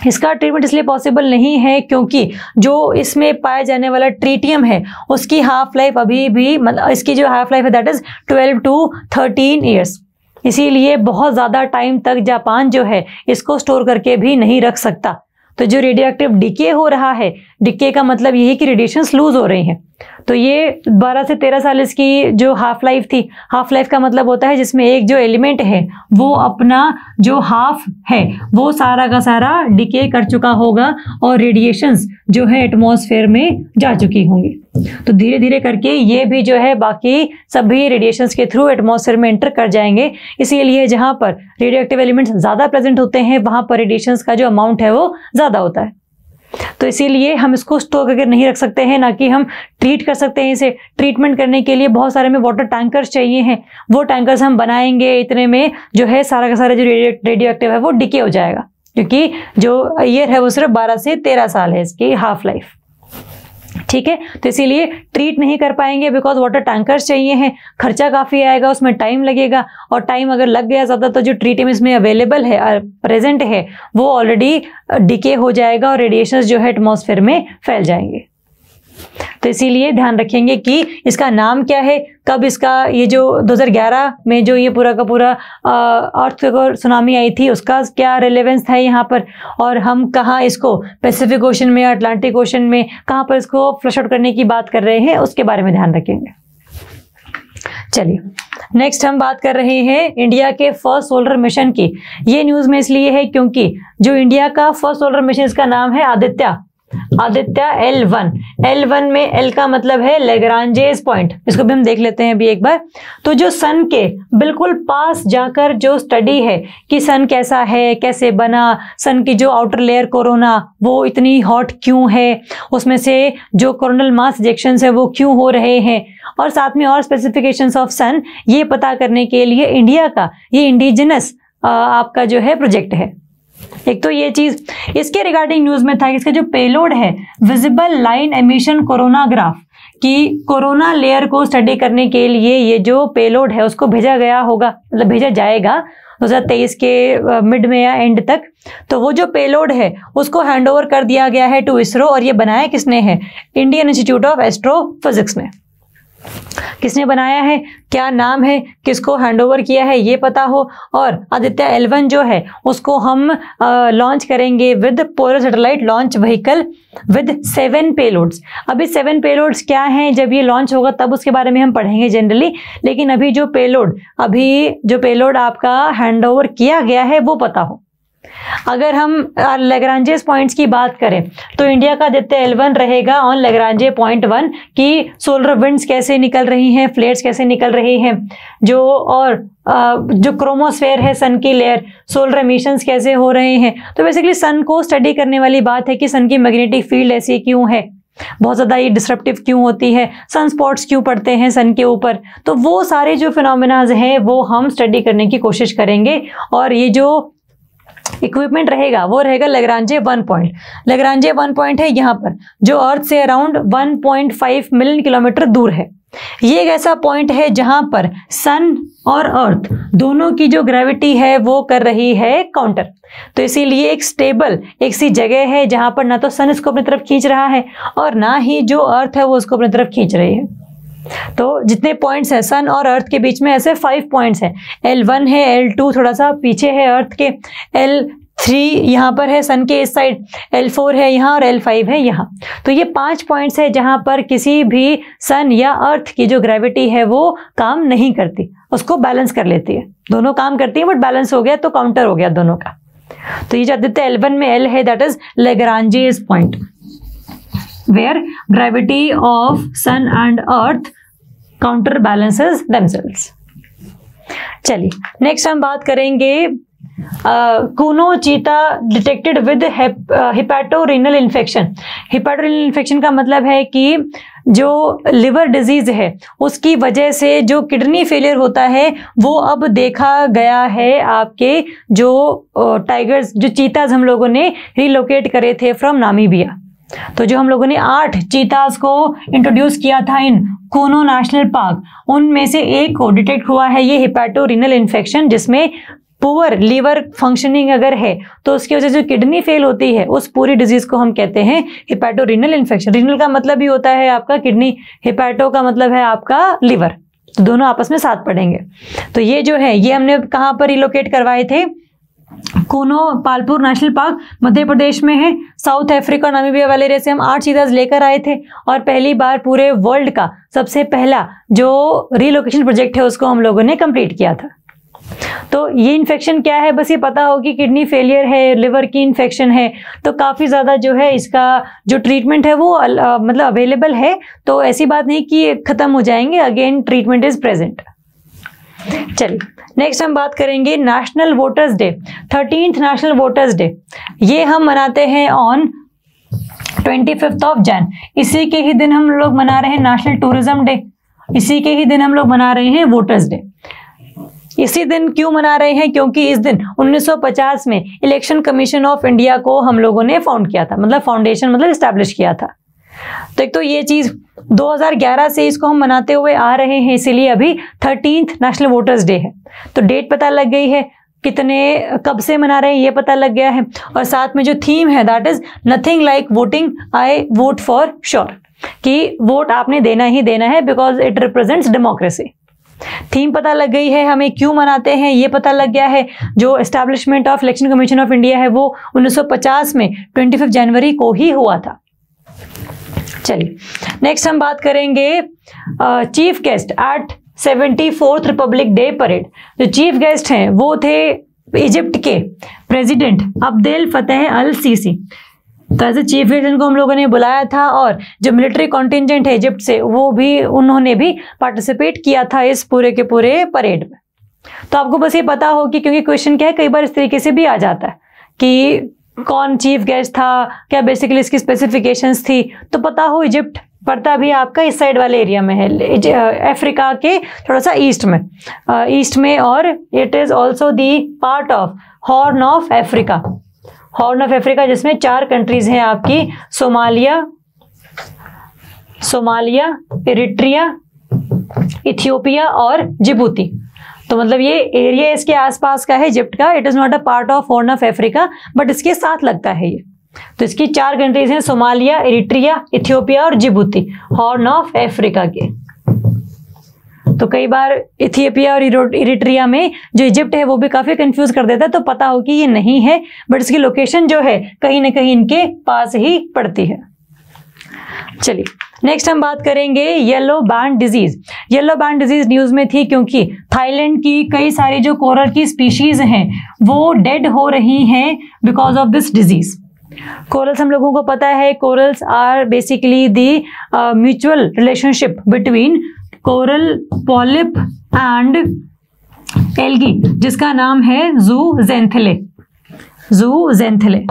इसका ट्रीटमेंट इसलिए पॉसिबल नहीं है क्योंकि जो इसमें पाया जाने वाला ट्रीटियम है उसकी हाफ लाइफ अभी भी, मतलब इसकी जो हाफ लाइफ है दैट इज़ 12 to 13 ईयर्स। इसीलिए बहुत ज़्यादा टाइम तक जापान जो है इसको स्टोर करके भी नहीं रख सकता। तो जो रेडियो एक्टिव डिके हो रहा है, डिके का मतलब यही कि रेडिएशंस लूज हो रही हैं। तो ये 12 से 13 साल इसकी जो हाफ लाइफ थी, हाफ लाइफ का मतलब होता है जिसमें एक जो एलिमेंट है वो अपना जो हाफ है वो सारा का सारा डिके कर चुका होगा और रेडिएशंस जो है एटमॉस्फेयर में जा चुकी होंगी। तो धीरे धीरे करके ये भी जो है बाकी सभी रेडिएशंस के थ्रू एटमॉस्फेयर में एंटर कर जाएंगे। इसीलिए जहाँ पर रेडियो एक्टिव एलिमेंट्स ज़्यादा प्रेजेंट होते हैं वहाँ पर रेडिएशंस का जो अमाउंट है वो ज़्यादा होता है। तो इसीलिए हम इसको स्टोर करके नहीं रख सकते हैं, ना कि हम ट्रीट कर सकते हैं। इसे ट्रीटमेंट करने के लिए बहुत सारे में वाटर टैंकर्स चाहिए हैं, वो टैंकर्स हम बनाएंगे, इतने में जो है सारा का सारा जो रेडियो एक्टिव है वो डिके हो जाएगा, क्योंकि जो ईयर है वो सिर्फ 12 से 13 साल है इसकी हाफ लाइफ। ठीक है, तो इसीलिए ट्रीट नहीं कर पाएंगे बिकॉज वाटर टैंकर्स चाहिए हैं, खर्चा काफ़ी आएगा, उसमें टाइम लगेगा, और टाइम अगर लग गया ज़्यादा तो जो ट्रीटियम इसमें अवेलेबल है, प्रेजेंट है, वो ऑलरेडी डिके हो जाएगा और रेडिएशंस जो है एटमॉस्फेयर में फैल जाएंगे। तो इसीलिए ध्यान रखेंगे कि इसका नाम क्या है, कब इसका ये जो 2011 में जो ये पूरा का पूरा अर्थक्वेक और सुनामी आई थी उसका क्या रिलेवेंस था यहाँ पर, और हम कहाँ इसको पैसिफिक ओशन में, अटलांटिक ओशन में कहाँ पर इसको फ्लश आउट करने की बात कर रहे हैं, उसके बारे में ध्यान रखेंगे। चलिए नेक्स्ट हम बात कर रहे हैं इंडिया के फर्स्ट सोलर मिशन की। ये न्यूज़ में इसलिए है क्योंकि जो इंडिया का फर्स्ट सोलर मिशन, इसका नाम है आदित्य L1। L1 में L का मतलब है लेग्रांजेस पॉइंट, इसको भी हम देख लेते हैं अभी एक बार। तो जो सन के बिल्कुल पास जाकर जो स्टडी है कि सन कैसा है, कैसे बना, सन की जो आउटर लेयर कोरोना वो इतनी हॉट क्यों है, उसमें से जो कोरोनल मास इजेक्शंस है वो क्यों हो रहे हैं, और साथ में और स्पेसिफिकेशंस ऑफ सन, ये पता करने के लिए इंडिया का ये इंडिजिनस आपका जो है प्रोजेक्ट है। एक तो ये चीज इसके रिगार्डिंग न्यूज में था कि इसका जो पेलोड है विजिबल लाइन एमिशन कोरोनाग्राफ, कि कोरोना लेयर को स्टडी करने के लिए ये जो पेलोड है उसको भेजा गया होगा, मतलब भेजा जाएगा 2023 के मिड में या एंड तक। तो वो जो पेलोड है उसको हैंडओवर कर दिया गया है टू इसरो, और ये बनाया किसने है, इंडियन इंस्टीट्यूट ऑफ एस्ट्रोफिजिक्स ने। किसने बनाया है, क्या नाम है, किसको हैंडओवर किया है ये पता हो, और आदित्य L1 जो है उसको हम लॉन्च करेंगे with polar satellite launch vehicle with 7 payloads. अभी 7 पेलोड्स क्या हैं, जब ये लॉन्च होगा तब उसके बारे में हम पढ़ेंगे जनरली, लेकिन अभी जो पेलोड आपका हैंडओवर किया गया है वो पता हो। अगर हम लैग्रांजेस पॉइंट्स की बात करें तो इंडिया का आदित्य L1 रहेगा ऑन लैग्रांजे पॉइंट 1 कि सोलर विंड्स कैसे निकल रही हैं, फ्लेयर्स कैसे निकल रही हैं, जो क्रोमोस्फेयर है सन की लेयर, सोलर एमिशंस कैसे हो रहे हैं। तो बेसिकली सन को स्टडी करने वाली बात है कि सन की मैग्नेटिक फील्ड ऐसी क्यों है, बहुत ज़्यादा ये डिस्ट्रप्टिव क्यों होती है, सन स्पॉट्स क्यों पड़ते हैं सन के ऊपर। तो वो सारे जो फिनोमेनाज हैं वो हम स्टडी करने की कोशिश करेंगे, और ये जो इक्विपमेंट रहेगा वो रहेगा लैग्रांजे 1 पॉइंट। लैग्रांजे 1 पॉइंट है यहाँ पर, जो अर्थ से अराउंड 1.5 मिलियन किलोमीटर दूर है। ये एक ऐसा पॉइंट है जहां पर सन और अर्थ दोनों की जो ग्रेविटी है वो कर रही है काउंटर। तो इसीलिए एक स्टेबल एक सी जगह है जहां पर ना तो सन इसको अपनी तरफ खींच रहा है और ना ही जो अर्थ है वो उसको अपनी तरफ खींच रही है। तो जितने पॉइंट्स हैं सन और अर्थ के बीच में ऐसे 5 पॉइंट्स हैं। L1 है, L2 थोड़ा सा पीछे है अर्थ के, L3 यहाँ पर है सन के इस साइड, L4 है यहाँ और L5 है यहाँ। तो ये 5 पॉइंट्स है जहाँ पर किसी भी सन या अर्थ की जो ग्रेविटी है वो काम नहीं करती, उसको बैलेंस कर लेती है। दोनों काम करती है बट बैलेंस हो गया तो काउंटर हो गया दोनों का। तो ये जो आदित्य L1 में L है that is Lagrange's point where gravity of sun and earth counterbalances themselves। चलिए नेक्स्ट हम बात करेंगे कूनो चीता डिटेक्टेड विद हिपैटोरिनल इन्फेक्शन। हिपैटोरिनल इन्फेक्शन का मतलब है कि जो लिवर डिजीज है उसकी वजह से जो किडनी फेलियर होता है वो अब देखा गया है आपके जो टाइगर्स, जो चीताज हम लोगों ने रिलोकेट करे थे फ्रॉम नामीबिया। तो जो हम लोगों ने 8 चीताज को इंट्रोड्यूस किया था इन कूनो नेशनल पार्क, उनमें से एक को डिटेक्ट हुआ है ये हिपैटोरिनल इन्फेक्शन, जिसमें पुअर लीवर फंक्शनिंग अगर है तो उसकी वजह से जो किडनी फेल होती है उस पूरी डिजीज को हम कहते हैं हिपैटोरिनल इन्फेक्शन। रिनल का मतलब ही होता है आपका किडनी, हिपैटो का मतलब है आपका लिवर, तो दोनों आपस में साथ पढ़ेंगे। तो ये जो है ये हमने कहाँ पर रिलोकेट करवाए थे, कूनो पालपुर नेशनल पार्क मध्य प्रदेश में है। साउथ अफ्रीका और नामीबिया वाले एरिया से हम 8 चीताज लेकर आए थे और पहली बार पूरे वर्ल्ड का सबसे पहला जो रिलोकेशन प्रोजेक्ट है उसको हम लोगों ने कंप्लीट किया था। तो ये इन्फेक्शन क्या है, बस ये पता हो कि किडनी फेलियर है, लिवर की इन्फेक्शन है, तो काफ़ी ज़्यादा जो है इसका जो ट्रीटमेंट है वो मतलब अवेलेबल है। तो ऐसी बात नहीं कि ख़त्म हो जाएंगे, अगेन ट्रीटमेंट इज़ प्रेजेंट। चलिए नेक्स्ट हम बात करेंगे national voters day, 13th national voters day. ये हम मनाते हैं ऑन 25th ऑफ जैन। इसी के ही दिन हम लोग मना रहे हैं नेशनल टूरिज्म डे, इसी के ही दिन हम लोग मना रहे हैं वोटर्स डे। इसी दिन क्यों मना रहे हैं, क्योंकि इस दिन 1950 में इलेक्शन कमीशन ऑफ इंडिया को हम लोगों ने फाउंड किया था, मतलब फाउंडेशन मतलब इस्टेब्लिश किया था। तो एक तो ये चीज 2011 से इसको हम मनाते हुए आ रहे हैं, इसीलिए अभी 13th नेशनल वोटर्स डे है। तो डेट पता लग गई है, कितने कब से मना रहे हैं ये पता लग गया है, और साथ में जो थीम है that is nothing like voting I vote for sure, कि वोट आपने देना ही देना है because it represents democracy. Theme पता लग गई है, हमें क्यों मनाते हैं ये पता लग गया है। जो establishment of election commission of India है वो 1950 में 25 जनवरी को ही हुआ था। चलिए नेक्स्ट हम बात करेंगे chief guest at 74th Republic day parade. जो चीफ गेस्ट हैं वो थे इजिप्ट के प्रेसिडेंट अब्देल फतेह अल सीसी। तो एज ए चीफ गेस्ट इनको हम लोगों ने बुलाया था, और जो मिलिट्री कॉन्टिजेंट है इजिप्ट से वो भी उन्होंने भी पार्टिसिपेट किया था इस पूरे के पूरे परेड में। तो आपको बस ये पता हो कि, क्योंकि क्वेश्चन क्या है कई बार इस तरीके से भी आ जाता है कि कौन चीफ गेस्ट था, क्या बेसिकली इसकी स्पेसिफिकेशंस थी, तो पता हो इजिप्ट पड़ता भी आपका इस साइड वाले एरिया में है, अफ्रीका के थोड़ा सा ईस्ट में, और it is also the part of horn of Africa. Horn of Africa जिसमें 4 कंट्रीज हैं आपकी, सोमालिया, इरिट्रिया, इथियोपिया और जिबूती। तो मतलब ये एरिया इसके आसपास का है इजिप्ट का। It is not a part of horn of Africa but इसके साथ लगता है ये। तो इसकी 4 कंट्रीज हैं, सोमालिया, इरिट्रिया, इथियोपिया और जिबूती, हॉर्न ऑफ अफ्रीका के। तो कई बार इथियोपिया और इरिट्रिया में जो इजिप्ट है वो भी काफी कंफ्यूज कर देता है, तो पता हो कि ये नहीं है, बट इसकी लोकेशन जो है कहीं ना कहीं इनके पास ही पड़ती है। चलिए नेक्स्ट हम बात करेंगे yellow band disease. Yellow band disease news में थी क्योंकि थाईलैंड की कई सारी जो कोरल की स्पीशीज हैं वो डेड हो रही हैं because of this disease. Corals हम लोगों को पता है, corals are basically the mutual relationship between coral polyp and algae, जिसका नाम है ज़ूज़ेंथेले। ज़ूज़ेंथेले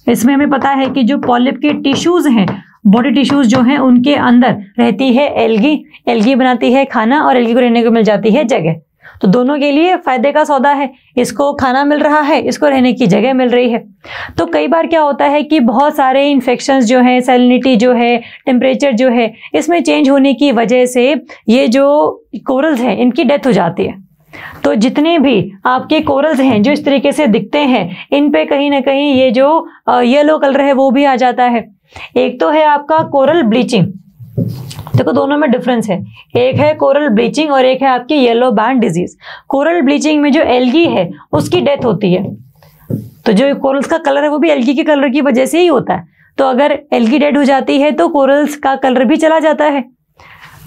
इसमें हमें पता है कि जो पॉलिप के टिश्यूज हैं, बॉडी टिश्यूज जो हैं, उनके अंदर रहती है एल्गी। एल्गी बनाती है खाना और एल्गी को रहने को मिल जाती है जगह। तो दोनों के लिए फायदे का सौदा है, इसको खाना मिल रहा है, इसको रहने की जगह मिल रही है। तो कई बार क्या होता है कि बहुत सारे इन्फेक्शंस जो है, सैलिनिटी जो है, टेम्परेचर जो है, इसमें चेंज होने की वजह से ये जो कोरल्स हैं इनकी डेथ हो जाती है। तो जितने भी आपके कोरल्स हैं जो इस तरीके से दिखते हैं, इन पे कहीं ना कहीं ये जो येलो कलर है वो भी आ जाता है। एक तो है आपका कोरल ब्लीचिंग, देखो दोनों में डिफरेंस है, एक है कोरल ब्लीचिंग और एक है आपकी yellow band disease. Coral bleaching में जो एल्गी है उसकी डेथ होती है, तो जो कोरल्स का कलर है वो भी एल्गी के कलर की वजह से ही होता है। तो अगर एल्गी डेड हो जाती है तो कोरल्स का कलर भी चला जाता है।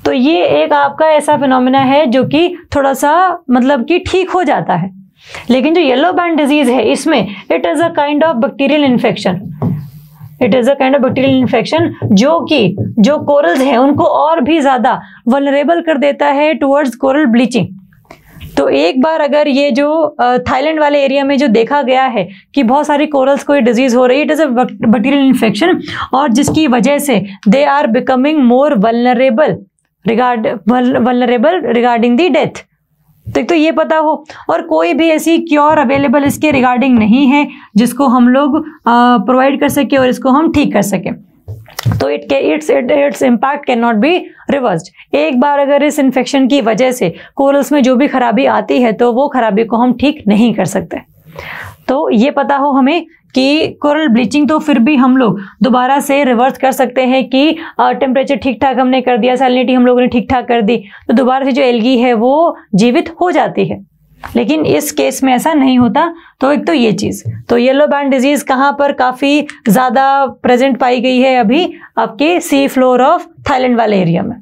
तो ये एक आपका ऐसा फिनोमेना है जो कि थोड़ा सा मतलब कि ठीक हो जाता है। लेकिन जो येलो बैंड डिजीज है इसमें it is a kind of bacterial infection, it is a kind of bacterial infection जो कि जो कोरल्स हैं उनको और भी ज्यादा वल्नरेबल कर देता है टुवर्ड्स कोरल ब्लीचिंग। तो एक बार अगर ये जो थाईलैंड वाले एरिया में जो देखा गया है कि बहुत सारी कोरल्स को ये डिजीज हो रही है, it is a bacterial infection, और जिसकी वजह से they are becoming more vulnerable regarding the death. तो ये पता हो, और कोई भी ऐसी क्योर अवेलेबल इसके रिगार्डिंग नहीं है जिसको हम लोग प्रोवाइड कर सके और इसको हम ठीक कर सके। तो its impact can not be reversed. एक बार अगर इस इन्फेक्शन की वजह से कोरल्स में जो भी खराबी आती है तो वो खराबी को हम ठीक नहीं कर सकते। तो ये पता हो हमें कि कोरल ब्लीचिंग तो फिर भी हम लोग दोबारा से रिवर्स कर सकते हैं कि टेम्परेचर ठीक ठाक हमने कर दिया, सैलिनिटी हम लोगों ने ठीक ठाक कर दी, तो दोबारा से जो एल्गी है वो जीवित हो जाती है। लेकिन इस केस में ऐसा नहीं होता। तो एक तो ये चीज, तो येलो बैंड डिजीज कहाँ पर काफी ज्यादा प्रेजेंट पाई गई है अभी आपके सी फ्लोर ऑफ थाईलैंड वाले एरिया में।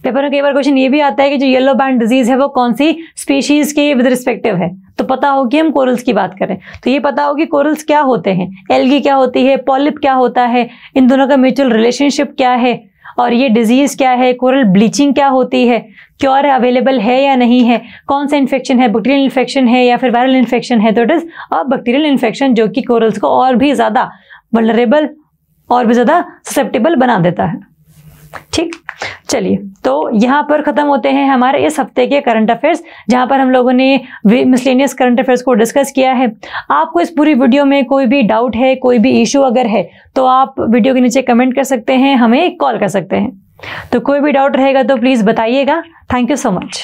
पेपर में कई बार क्वेश्चन ये भी आता है कि जो येलो बैंड डिजीज है वो कौन सी स्पीशीज के विद रिस्पेक्टिव है, तो पता हो कि हम कोरल्स की बात करें तो ये पता हो कि कोरल्स क्या होते हैं, एल्गी क्या होती है, पॉलिप क्या होता है, इन दोनों का म्यूचुअल रिलेशनशिप क्या है, और ये डिजीज क्या है, कोरल ब्लीचिंग क्या होती है, क्योर अवेलेबल है या नहीं है, कौन सा इन्फेक्शन है, बैक्टीरियल इन्फेक्शन है या फिर वायरल इन्फेक्शन है। तो it is a bacterial infection जो कि कोरल्स को और भी ज्यादा वल्नरेबल और भी ज्यादा ससेप्टेबल बना देता है। ठीक, चलिए तो यहाँ पर खत्म होते हैं हमारे इस हफ्ते के करंट अफेयर्स, जहाँ पर हम लोगों ने मिसलेनियस करंट अफेयर्स को डिस्कस किया है। आपको इस पूरी वीडियो में कोई भी डाउट है, कोई भी इशू अगर है तो आप वीडियो के नीचे कमेंट कर सकते हैं, हमें कॉल कर सकते हैं। तो कोई भी डाउट रहेगा तो प्लीज़ बताइएगा। Thank you so much.